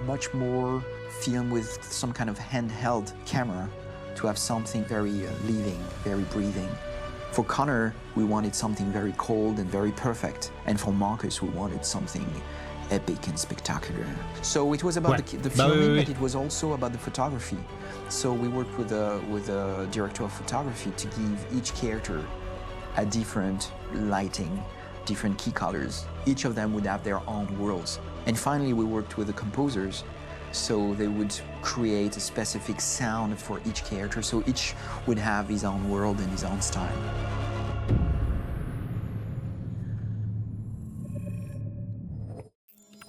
much more filmed with some kind of handheld camera, to have something very living, very breathing. For Connor, we wanted something very cold and very perfect. And for Markus, we wanted something epic and spectacular. So it was about the filming, but it was also about the photography. So we worked with a director of photography to give each character a different lighting, different key colors. Each of them would have their own worlds. And finally, we worked with the composers, so they would create a specific sound for each character, so each would have his own world and his own style.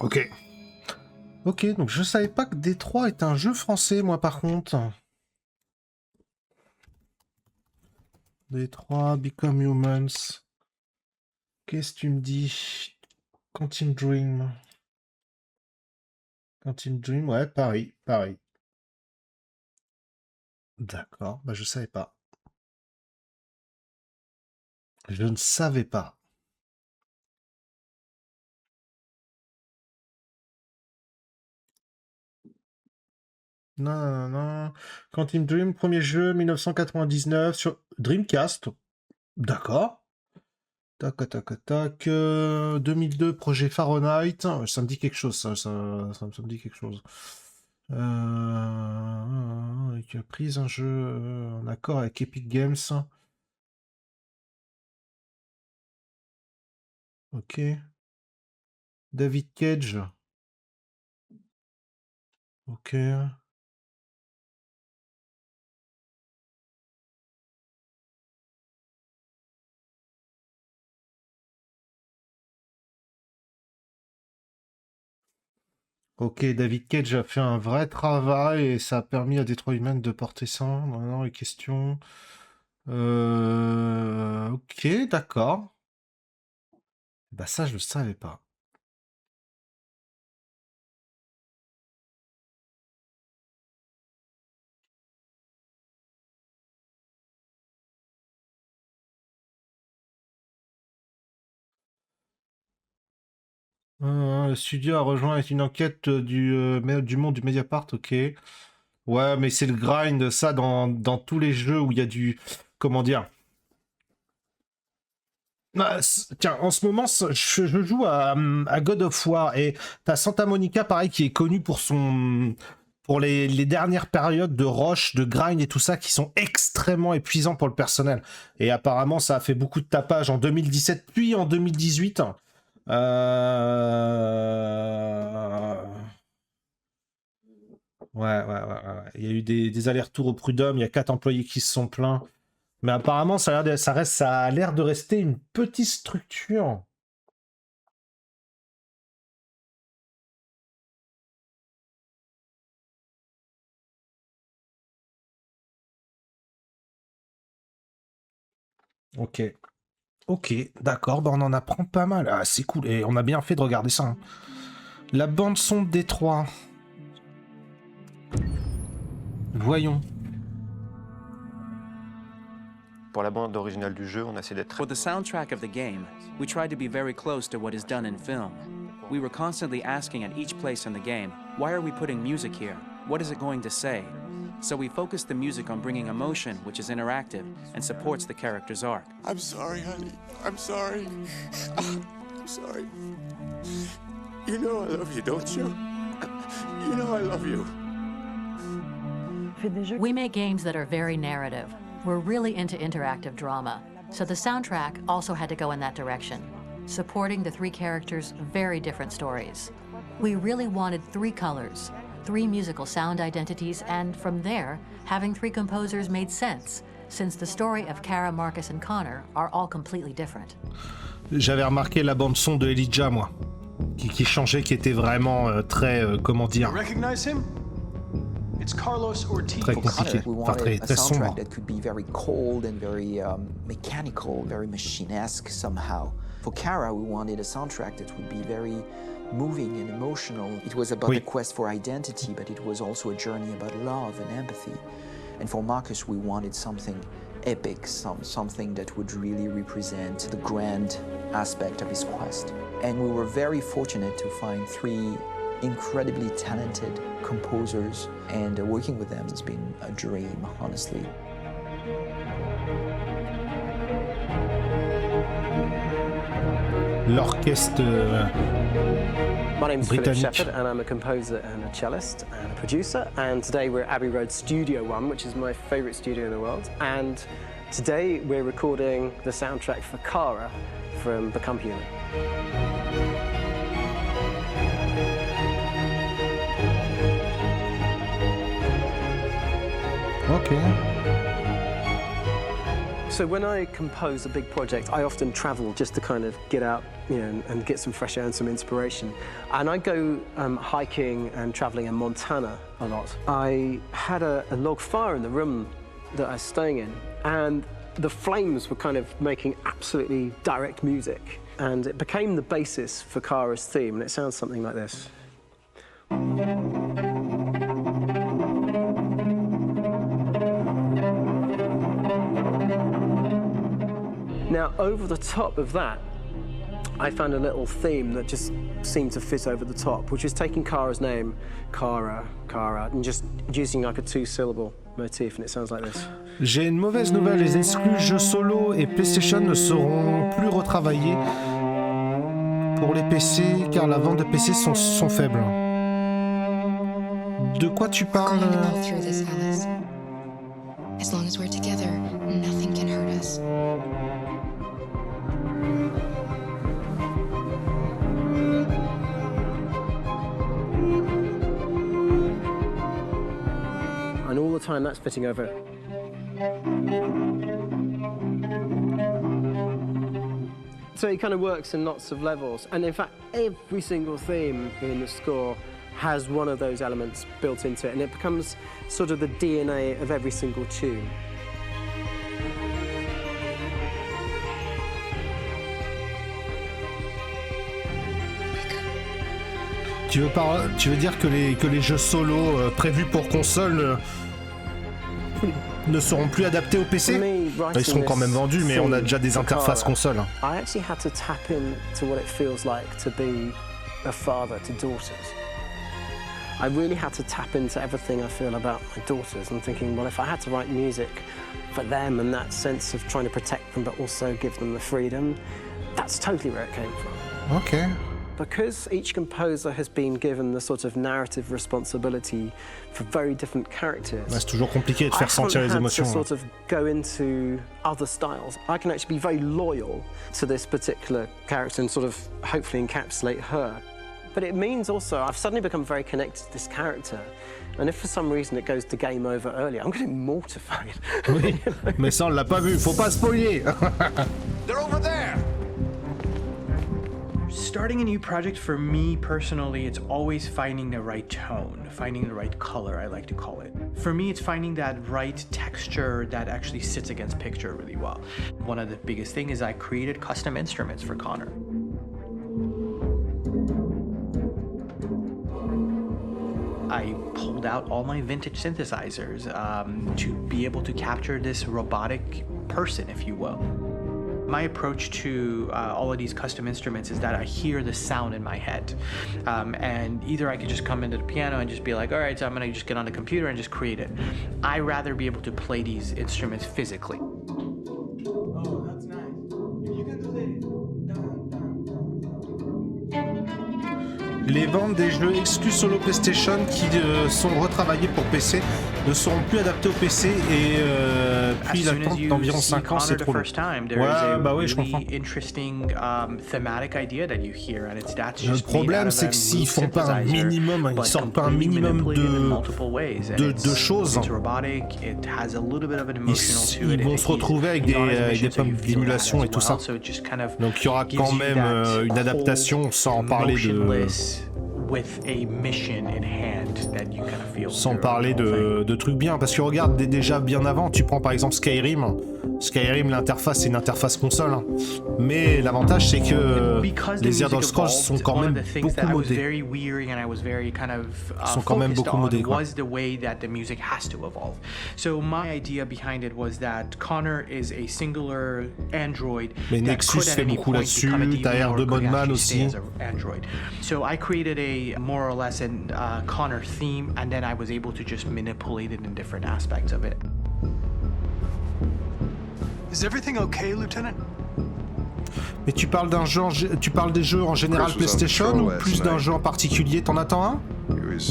Ok. Ok, donc je savais pas que Détroit est un jeu français, moi par contre. Détroit, Become Humans. Qu'est-ce que tu me dis? Quantum Dream. Quantum Dream, ouais, Paris, Paris. D'accord, bah je savais pas. Je ne savais pas. Non, non, non. Quantum Dream, premier jeu, 1999, sur Dreamcast. D'accord. Tac, tac, tac. 2002, projet Fahrenheit. Ça me dit quelque chose, ça me dit quelque chose. Qui a pris un jeu en accord avec Epic Games. Ok. David Cage. Ok. Ok, David Cage a fait un vrai travail et ça a permis à Détroit Humains de porter ça. Maintenant, les questions. Ok, d'accord. Bah ça, je le savais pas. Le studio a rejoint avec une enquête du monde du Mediapart, ok. Ouais, mais c'est le grind, ça, dans tous les jeux où il y a du... Comment dire? Bah, tiens, en ce moment, je joue à God of War et t'as Santa Monica, pareil, qui est connu pour les dernières périodes de rush, de grind et tout ça, qui sont extrêmement épuisants pour le personnel. Et apparemment, ça a fait beaucoup de tapage en 2017, puis en 2018. Ouais. Il y a eu des allers-retours au prud'homme, il y a 4 employés qui se sont plaints. Mais apparemment, ça a l'air de rester une petite structure. Ok. Ok, d'accord, bah on en apprend pas mal. Ah, c'est cool, et on a bien fait de regarder ça. Hein. La bande-son de Détroit. Voyons. Pour la bande originale du jeu, on a essayé d'être... For the soundtrack of the game, we tried to be very close to what is done in film. We were constantly asking at each place in the game, why are we putting music here? What is it going to say? So we focused the music on bringing emotion, which is interactive, and supports the character's arc. I'm sorry, honey. I'm sorry. I'm sorry. You know I love you, don't you? You know I love you. We make games that are very narrative. We're really into interactive drama. So the soundtrack also had to go in that direction, supporting the 3 characters' very different stories. We really wanted 3 colors, 3 musical sound identities, and from there, having 3 composers made sense, since the story of Kara, Markus, and Connor are all completely different. J'avais remarqué la bande-son de Elijah, moi, qui changeait, qui était vraiment très, comment dire... It's Carlos Ortiz. Très compliqué, enfin très sombre. That could be very cold and very mechanical, very machine-esque somehow. For Kara, we wanted a soundtrack that would be very moving and emotional. It was about the quest for identity, but it was also a journey about love and empathy. And for Markus, we wanted something epic, something that would really represent the grand aspect of his quest. And we were very fortunate to find 3 incredibly talented composers, and working with them has been a dream, honestly. L'orchestre My name is Philip britannique. Shepherd, and I'm a composer and a cellist and a producer. And today we're at Abbey Road Studio One, which is my favourite studio in the world. And today we're recording the soundtrack for Kara from Become Human. Ok. So when I compose a big project, I often travel just to kind of get out, you know, and get some fresh air and some inspiration. And I go hiking and traveling in Montana a lot. I had a log fire in the room that I was staying in, and the flames were kind of making absolutely direct music. And it became the basis for Kara's theme, and it sounds something like this. Now, over the top of that, I found a little theme that just seemed to fit over the top, which is taking Kara's name, Kara, and just using like a two-syllable motif, and it sounds like this. J'ai une mauvaise nouvelle, les exclus jeux solo et PlayStation ne seront plus retravaillés pour les PC car la vente de PC sont faibles. De quoi tu parles? As long as we're together, nothing can hurt us. And all the time that's fitting over it. So it kind of works in lots of levels. And in fact, every single theme in the score has one of those elements built into it, and it becomes sort of the DNA of every single tune. Tu veux dire que les jeux solo prévus pour console ne seront plus adaptés au PC? Ils seront quand même vendus, mais on a déjà des interfaces console. I actually had to tap into what it feels like to be a father to daughters. I really had to tap into everything I feel about my daughters and thinking, well, if I had to write music for them and that sense of trying to protect them but also give them the freedom, that's totally where it came from. Okay. Because each composer has been given the sort of narrative responsibility for very different characters. C'est toujours compliqué de faire sentir les émotions. I haven't had to sort of go into other styles. I can actually be very loyal to this particular character and sort of hopefully encapsulate her. But it means also I've suddenly become very connected to this character. And if for some reason it goes to game over early, I'm getting mortified. Oui, mais ça on l'a pas vu, faut pas spoiler. They're over there. Starting a new project for me personally, it's always finding the right tone, finding the right color, I like to call it. For me, it's finding that right texture that actually sits against picture really well. One of the biggest things is I created custom instruments for Connor. I pulled out all my vintage synthesizers to be able to capture this robotic person, if you will. My approach to all of these custom instruments is that I hear the sound in my head. And either I could just come into the piano and just be like, all right, so I'm gonna just get on the computer and just create it. I rather be able to play these instruments physically. Oh, that's nice. You can do that. Les ventes des jeux exclus solo PlayStation qui sont retravaillés pour PC ne seront plus adaptés au PC et puis l'attente d'environ 5 ans, c'est trop long. Ouais, bah oui, je comprends. Le problème, c'est que s'ils font pas un minimum, ils sortent pas un minimum de choses, ils vont se retrouver avec des pommes d'émulation et tout ça. Donc il y aura quand même une adaptation sans parler de... Sans parler de trucs bien, parce que regarde déjà bien avant, tu prends par exemple Skyrim, l'interface c'est une interface console, hein. Mais l'avantage c'est que les Elder Scrolls sont quand même beaucoup modés. Sont quand même beaucoup modés, quoi. Mais Nexus fait beaucoup là-dessus, t'as R2 Bodman aussi. More or less a Connor theme, and then I was able to just manipulate it in different aspects of it. Is everything okay, Lieutenant? Mais tu parles des jeux en général PlayStation ou plus d'un jeu en particulier? T'en attends un?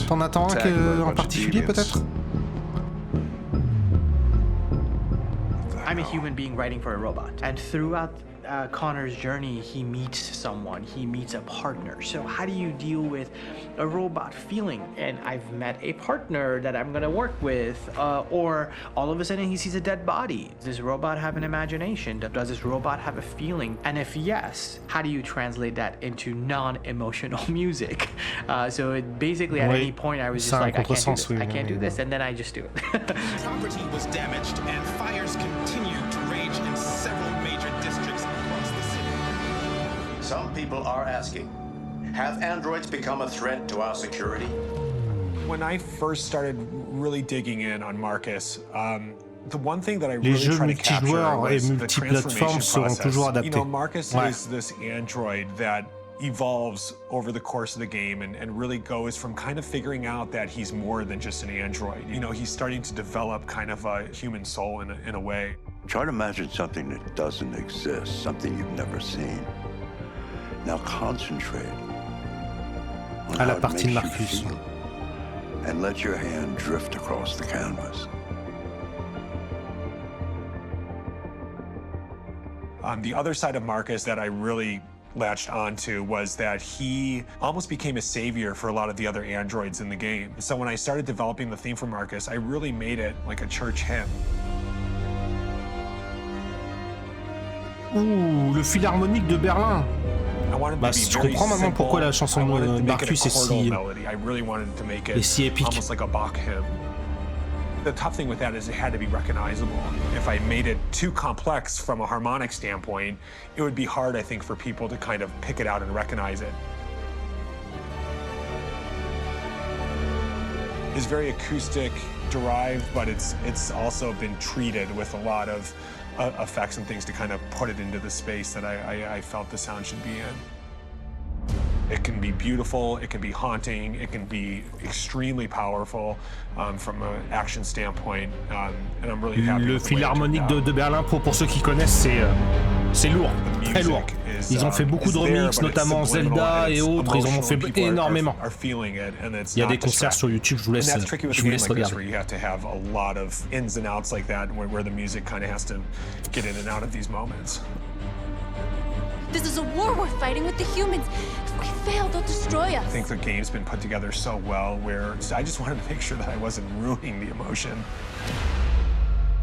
T'en attends un en particulier peut-être? I'm a human being writing for a robot, and throughout Connor's journey, he meets someone, he meets a partner. So how do you deal with a robot feeling? And I've met a partner that I'm gonna work with, or all of a sudden he sees a dead body. Does this robot have an imagination? Does this robot have a feeling? And if yes, how do you translate that into non-emotional music? So it basically at any point I was just like, I can't do this, and then I just do it. Property was damaged and fires continued to rage in several major districts across the city. Some people are asking, have androids become a threat to our security? When I first started really digging in on Markus, the one thing that I Les really jeux tried to capture multijoueurs et was the multiplateformes transformation seront toujours process. You know, adaptés. Markus Ouais. is this android that evolves over the course of the game and really goes from kind of figuring out that he's more than just an android. You know, he's starting to develop kind of a human soul in a way. Try to imagine something that doesn't exist, something you've never seen. Now concentrate on À la how it partie de makes you Markus. feel, and let your hand drift across the canvas. The other side of Markus that I really latched onto was that he almost became a savior for a lot of the other androids in the game. So when I started developing the theme for Markus, I really made it like a church hymn. Ouh, le Philharmonique de Berlin. Bah, je comprends maintenant pourquoi la chanson de Markus est si épique. Almost like a Bach hymn. The tough thing with that is it had to be recognizable. If I made it too complex from a harmonic standpoint, it would be hard, I think, for people to kind of pick it out and recognize it. It's very acoustic derived, but it's also been treated with a lot of effects and things to kind of put it into the space that I felt the sound should be in. It can be beautiful, it can be haunting, it can be extremely powerful from an action standpoint, and I'm really happy. Le Philharmonique de Berlin, pour ceux qui connaissent, c'est lourd, très lourd. Ils ont fait beaucoup de remix, notamment Zelda et autres, ils en ont fait énormément. Il y a des concerts sur YouTube, je vous laisse regarder. You have to have a lot of ins and outs like that, where the music kind of has to get in and out of these moments. This is a war we're fighting with the humans. If we fail, they'll destroy us. I think the game's been put together so well where I just wanted to make sure that I wasn't ruining the emotion.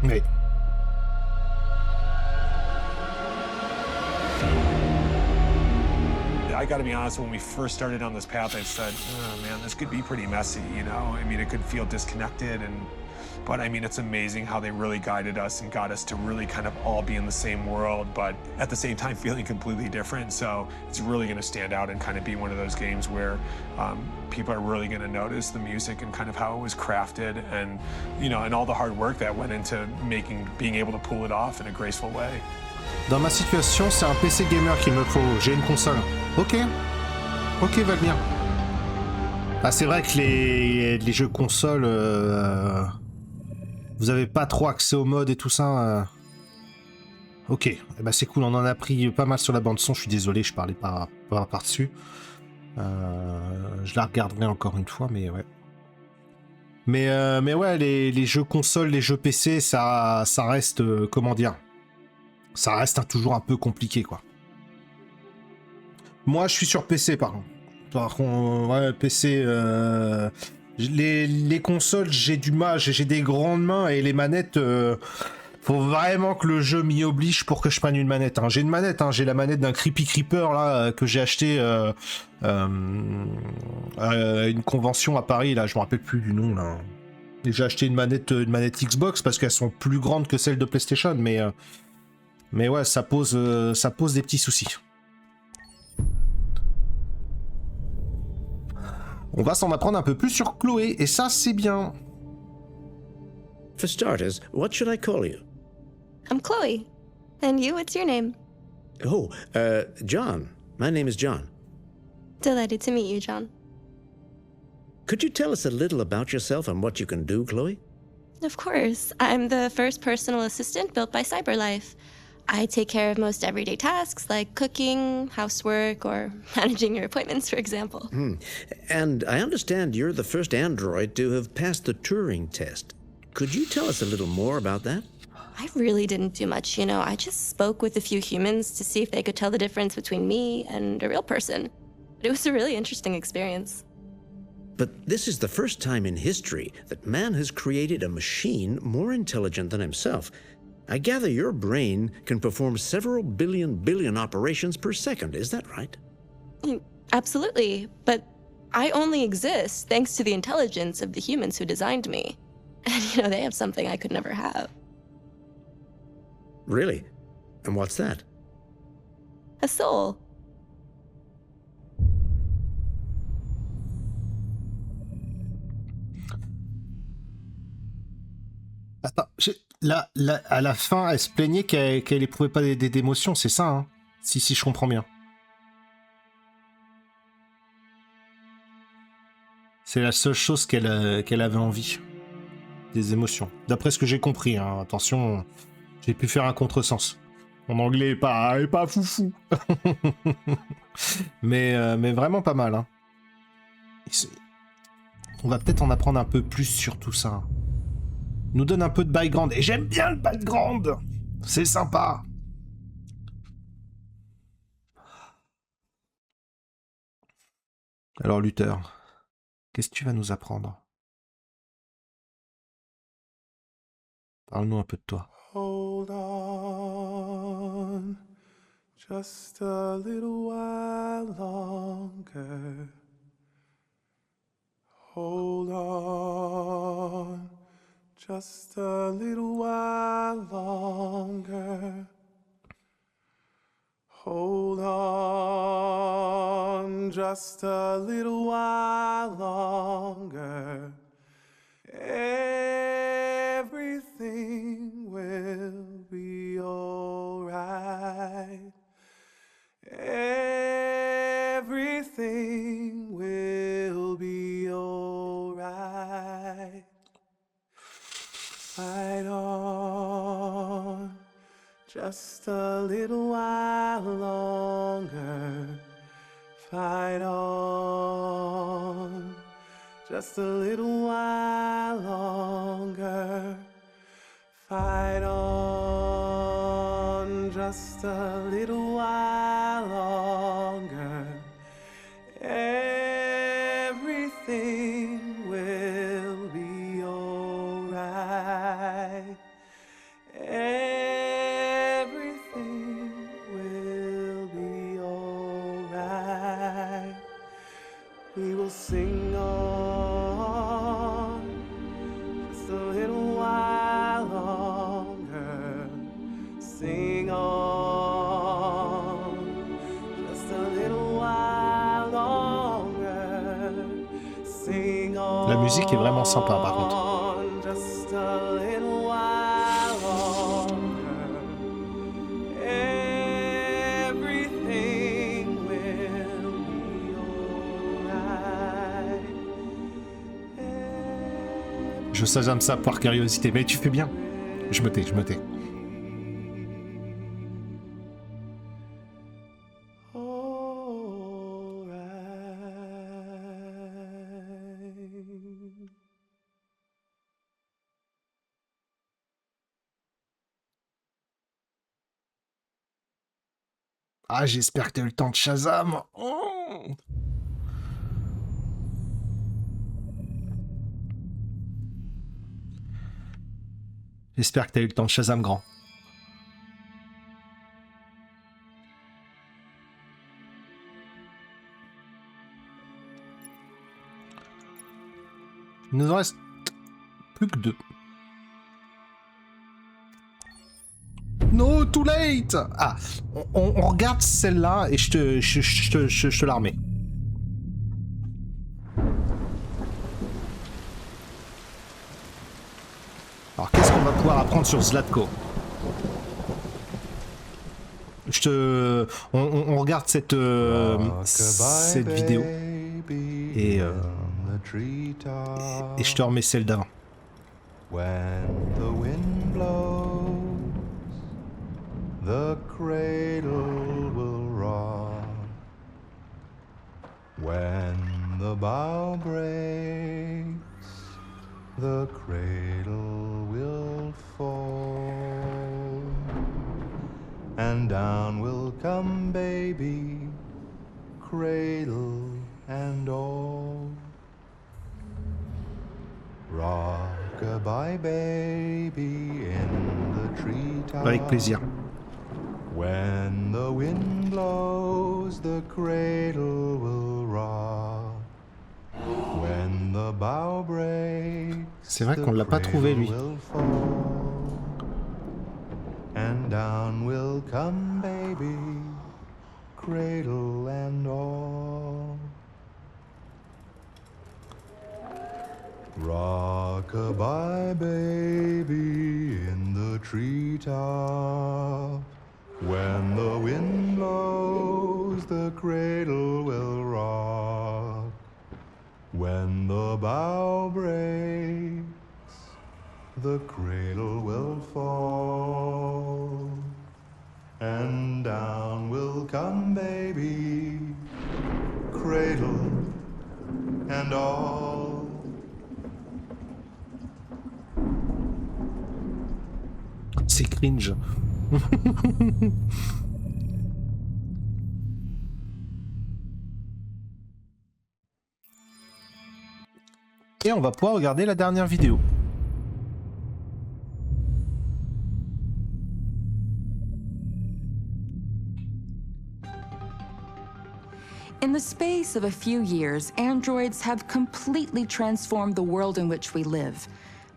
Mais... I gotta be honest, when we first started on this path, I said, oh man, this could be pretty messy, you know? I mean, it could feel disconnected, but I mean, it's amazing how they really guided us and got us to really kind of all be in the same world, but at the same time feeling completely different. So it's really gonna stand out and kind of be one of those games where people are really gonna notice the music and kind of how it was crafted and, you know, and all the hard work that went into being able to pull it off in a graceful way. Dans ma situation, c'est un PC gamer qu'il me faut. J'ai une console. Ok, Wagner. Ah, c'est vrai que les jeux consoles, vous avez pas trop accès au mode et tout ça. Ok, eh ben, c'est cool. On en a pris pas mal sur la bande son. Je suis désolé, je parlais pas par-dessus. Je la regarderai encore une fois, mais ouais. Mais ouais, les jeux consoles, les jeux PC, ça reste, comment dire, ça reste toujours un peu compliqué, quoi. Moi, je suis sur PC, par contre, ouais, PC, les consoles, j'ai du mal, j'ai des grandes mains et les manettes, faut vraiment que le jeu m'y oblige pour que je prenne une manette. Hein. J'ai une manette, hein, j'ai la manette d'un Creepy Creeper là que j'ai acheté à une convention à Paris, là, je me rappelle plus du nom là. Et j'ai acheté une manette Xbox parce qu'elles sont plus grandes que celles de PlayStation, mais ouais, ça pose des petits soucis. On va s'en apprendre un peu plus sur Chloé, et ça, c'est bien. For starters, what should I call you? I'm Chloe. And you, what's your name? Oh, John. My name is John. Delighted to meet you, John. Could you tell us a little about yourself and what you can do, Chloe? Of course. I'm the first personal assistant built by CyberLife. I take care of most everyday tasks like cooking, housework, or managing your appointments, for example. And I understand you're the first android to have passed the Turing test. Could you tell us a little more about that? I really didn't do much, you know. I just spoke with a few humans to see if they could tell the difference between me and a real person. It was a really interesting experience. But this is the first time in history that man has created a machine more intelligent than himself. I gather your brain can perform several billion operations per second, is that right? Absolutely, but I only exist thanks to the intelligence of the humans who designed me. And, you know, they have something I could never have. Really? And what's that? A soul. Attends, à la fin, elle se plaignait qu'elle éprouvait pas d'émotions, c'est ça, hein? Si je comprends bien. C'est la seule chose qu'elle avait envie. Des émotions. D'après ce que j'ai compris, hein. Attention, j'ai pu faire un contresens. Mon anglais est pas foufou. mais vraiment pas mal, hein. On va peut-être en apprendre un peu plus sur tout ça. Nous donne un peu de background. Et j'aime bien le background. C'est sympa. Alors Luther, qu'est-ce que tu vas nous apprendre? Parle-nous un peu de toi. Hold on, just a little while longer. Hold on, just a little while longer. Hold on, just a little while longer. Everything will be alright. Everything will be alright. Fight on, just a little while longer. Fight on, just a little while longer. Fight on, just a little while longer. Everything will be alright. Everything will be alright. We will sing on just a little while longer. Sing on just a little while longer. Sing on. La musique est vraiment sympa par contre. Just a little while longer. Everything will be alright. Je sazame ça par curiosité, mais tu fais bien. Je me tais. Ah, j'espère que t'as eu le temps de Shazam. Oh, j'espère que t'as eu le temps de Shazam grand. Il nous en reste plus que 2. No, too late. Ah, on regarde celle-là et je te la remets. Alors, qu'est-ce qu'on va pouvoir apprendre sur Zlatko? On regarde cette vidéo et je te remets celle d'avant. When the wind blows, the cradle will rock. When the bough breaks, the cradle will fall. and down will come baby, cradle and all. Rock-a-bye baby in the treetop. Avec plaisir. When the wind blows, the cradle will rock. When the bough breaks, c'est vrai qu'on l'a pas trouvé lui. And down will come baby, cradle and all. Rock-a-bye baby in the treetop. When the wind blows, the cradle will rock. When the bough breaks, the cradle will fall. And down will come baby, cradle and all. C'est cringe. Et on va pouvoir regarder la dernière vidéo. In the space of a few years, androids have completely transformed the world in which we live.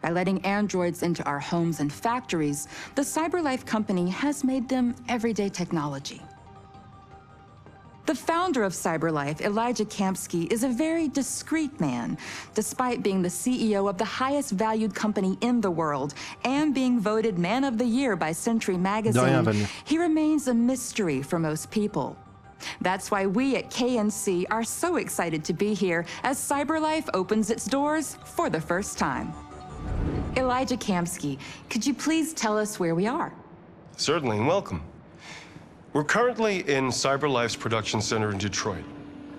By letting androids into our homes and factories, the CyberLife company has made them everyday technology. The founder of CyberLife, Elijah Kamsky, is a very discreet man. Despite being the CEO of the highest valued company in the world and being voted Man of the Year by Century Magazine, he remains a mystery for most people. That's why we at KNC are so excited to be here as CyberLife opens its doors for the first time. Elijah Kamsky, could you please tell us where we are? Certainly, and welcome. We're currently in CyberLife's production center in Detroit,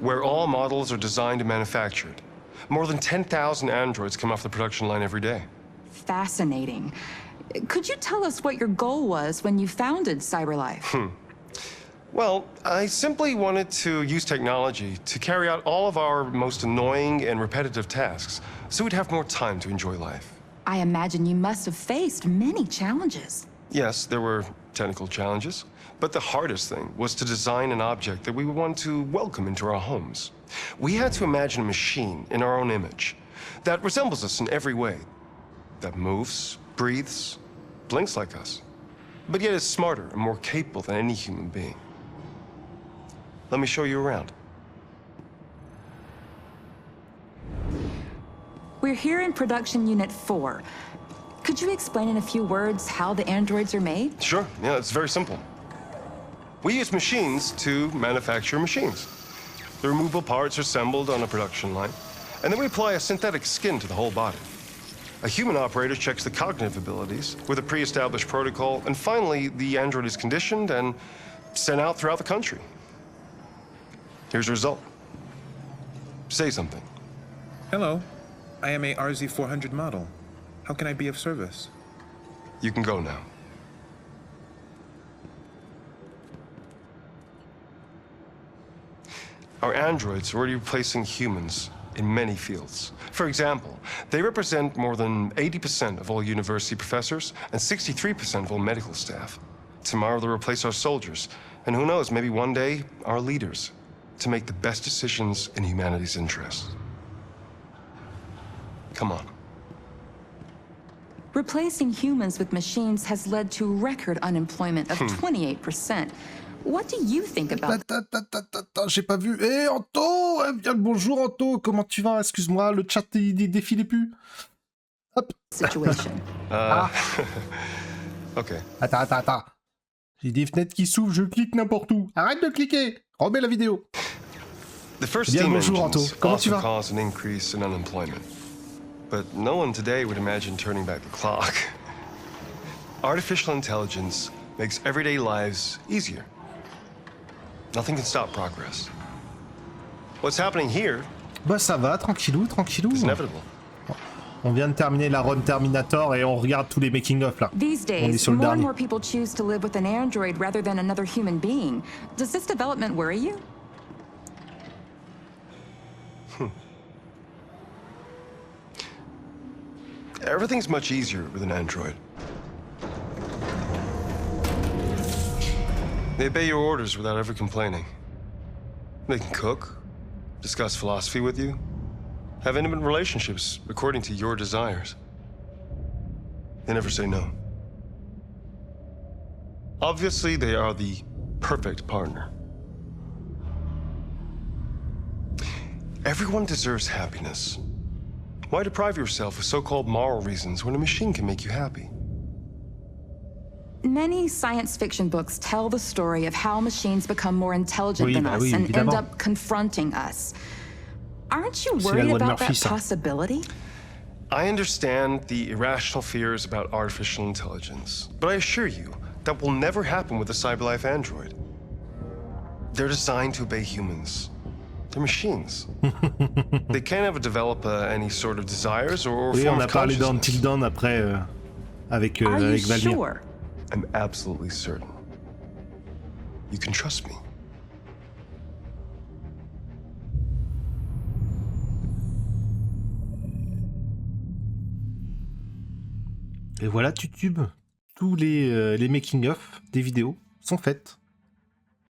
where all models are designed and manufactured. More than 10,000 androids come off the production line every day. Fascinating. Could you tell us what your goal was when you founded CyberLife? Well, I simply wanted to use technology to carry out all of our most annoying and repetitive tasks, so we'd have more time to enjoy life. I imagine you must have faced many challenges. Yes, there were technical challenges, but the hardest thing was to design an object that we would want to welcome into our homes. We had to imagine a machine in our own image that resembles us in every way, that moves, breathes, blinks like us, but yet is smarter and more capable than any human being. Let me show you around. We're here in production unit 4. Could you explain in a few words how the androids are made? Sure, yeah, it's very simple. We use machines to manufacture machines. The removable parts are assembled on a production line, and then we apply a synthetic skin to the whole body. A human operator checks the cognitive abilities with a pre-established protocol, and finally, the android is conditioned and sent out throughout the country. Here's the result. Say something. Hello. I am a RZ400 model. How can I be of service? You can go now. Our androids are already replacing humans in many fields. For example, they represent more than 80% of all university professors and 63% of all medical staff. Tomorrow they'll replace our soldiers, and who knows, maybe one day, our leaders, to make the best decisions in humanity's interests. Come on. Replacing humans with machines has led to record unemployment of 28%. What do you think about J'ai pas vu. Eh, Anto! Bien le bonjour, Anto! Comment tu vas? Excuse-moi, le chat il défilait plus. Hop! Situation. Ok. Attends. J'ai des fenêtres qui s'ouvrent, je clique n'importe où. Arrête de cliquer! Remets la vidéo. The first Bien le steam bonjour, Anto. engines Comment tu also vas? caused an increase in unemployment. But no one today would imagine turning back the clock. Artificial intelligence makes everyday lives easier. Nothing can stop progress. What's happening here Bah ça va, tranquillou. is inevitable. On vient de terminer la run Terminator et on regarde tous les making-of là. These On est days, sur le more and dernier. more people choose to live with an android rather than another human being. Does this development worry you? Everything's much easier with an android. They obey your orders without ever complaining. They can cook, discuss philosophy with you, have intimate relationships according to your desires. They never say no. Obviously, they are the perfect partner. Everyone deserves happiness. Why deprive yourself of so-called moral reasons when a machine can make you happy? Many science fiction books tell the story of how machines become more intelligent than us and évidemment. end up confronting us. Aren't you C'est la worried loi de about Murphy, that ça. possibility? I understand the irrational fears about artificial intelligence, but I assure you that will never happen with a cyberlife android. They're designed to obey humans. They're machines. They can't ever develop any sort of desires or Oui, form on a of parlé consciousness. d'Until Dawn après avec Are you Valmir. sure? I'm absolutely certain. You can trust me. Et voilà, YouTube, tous les making-of des vidéos sont faites.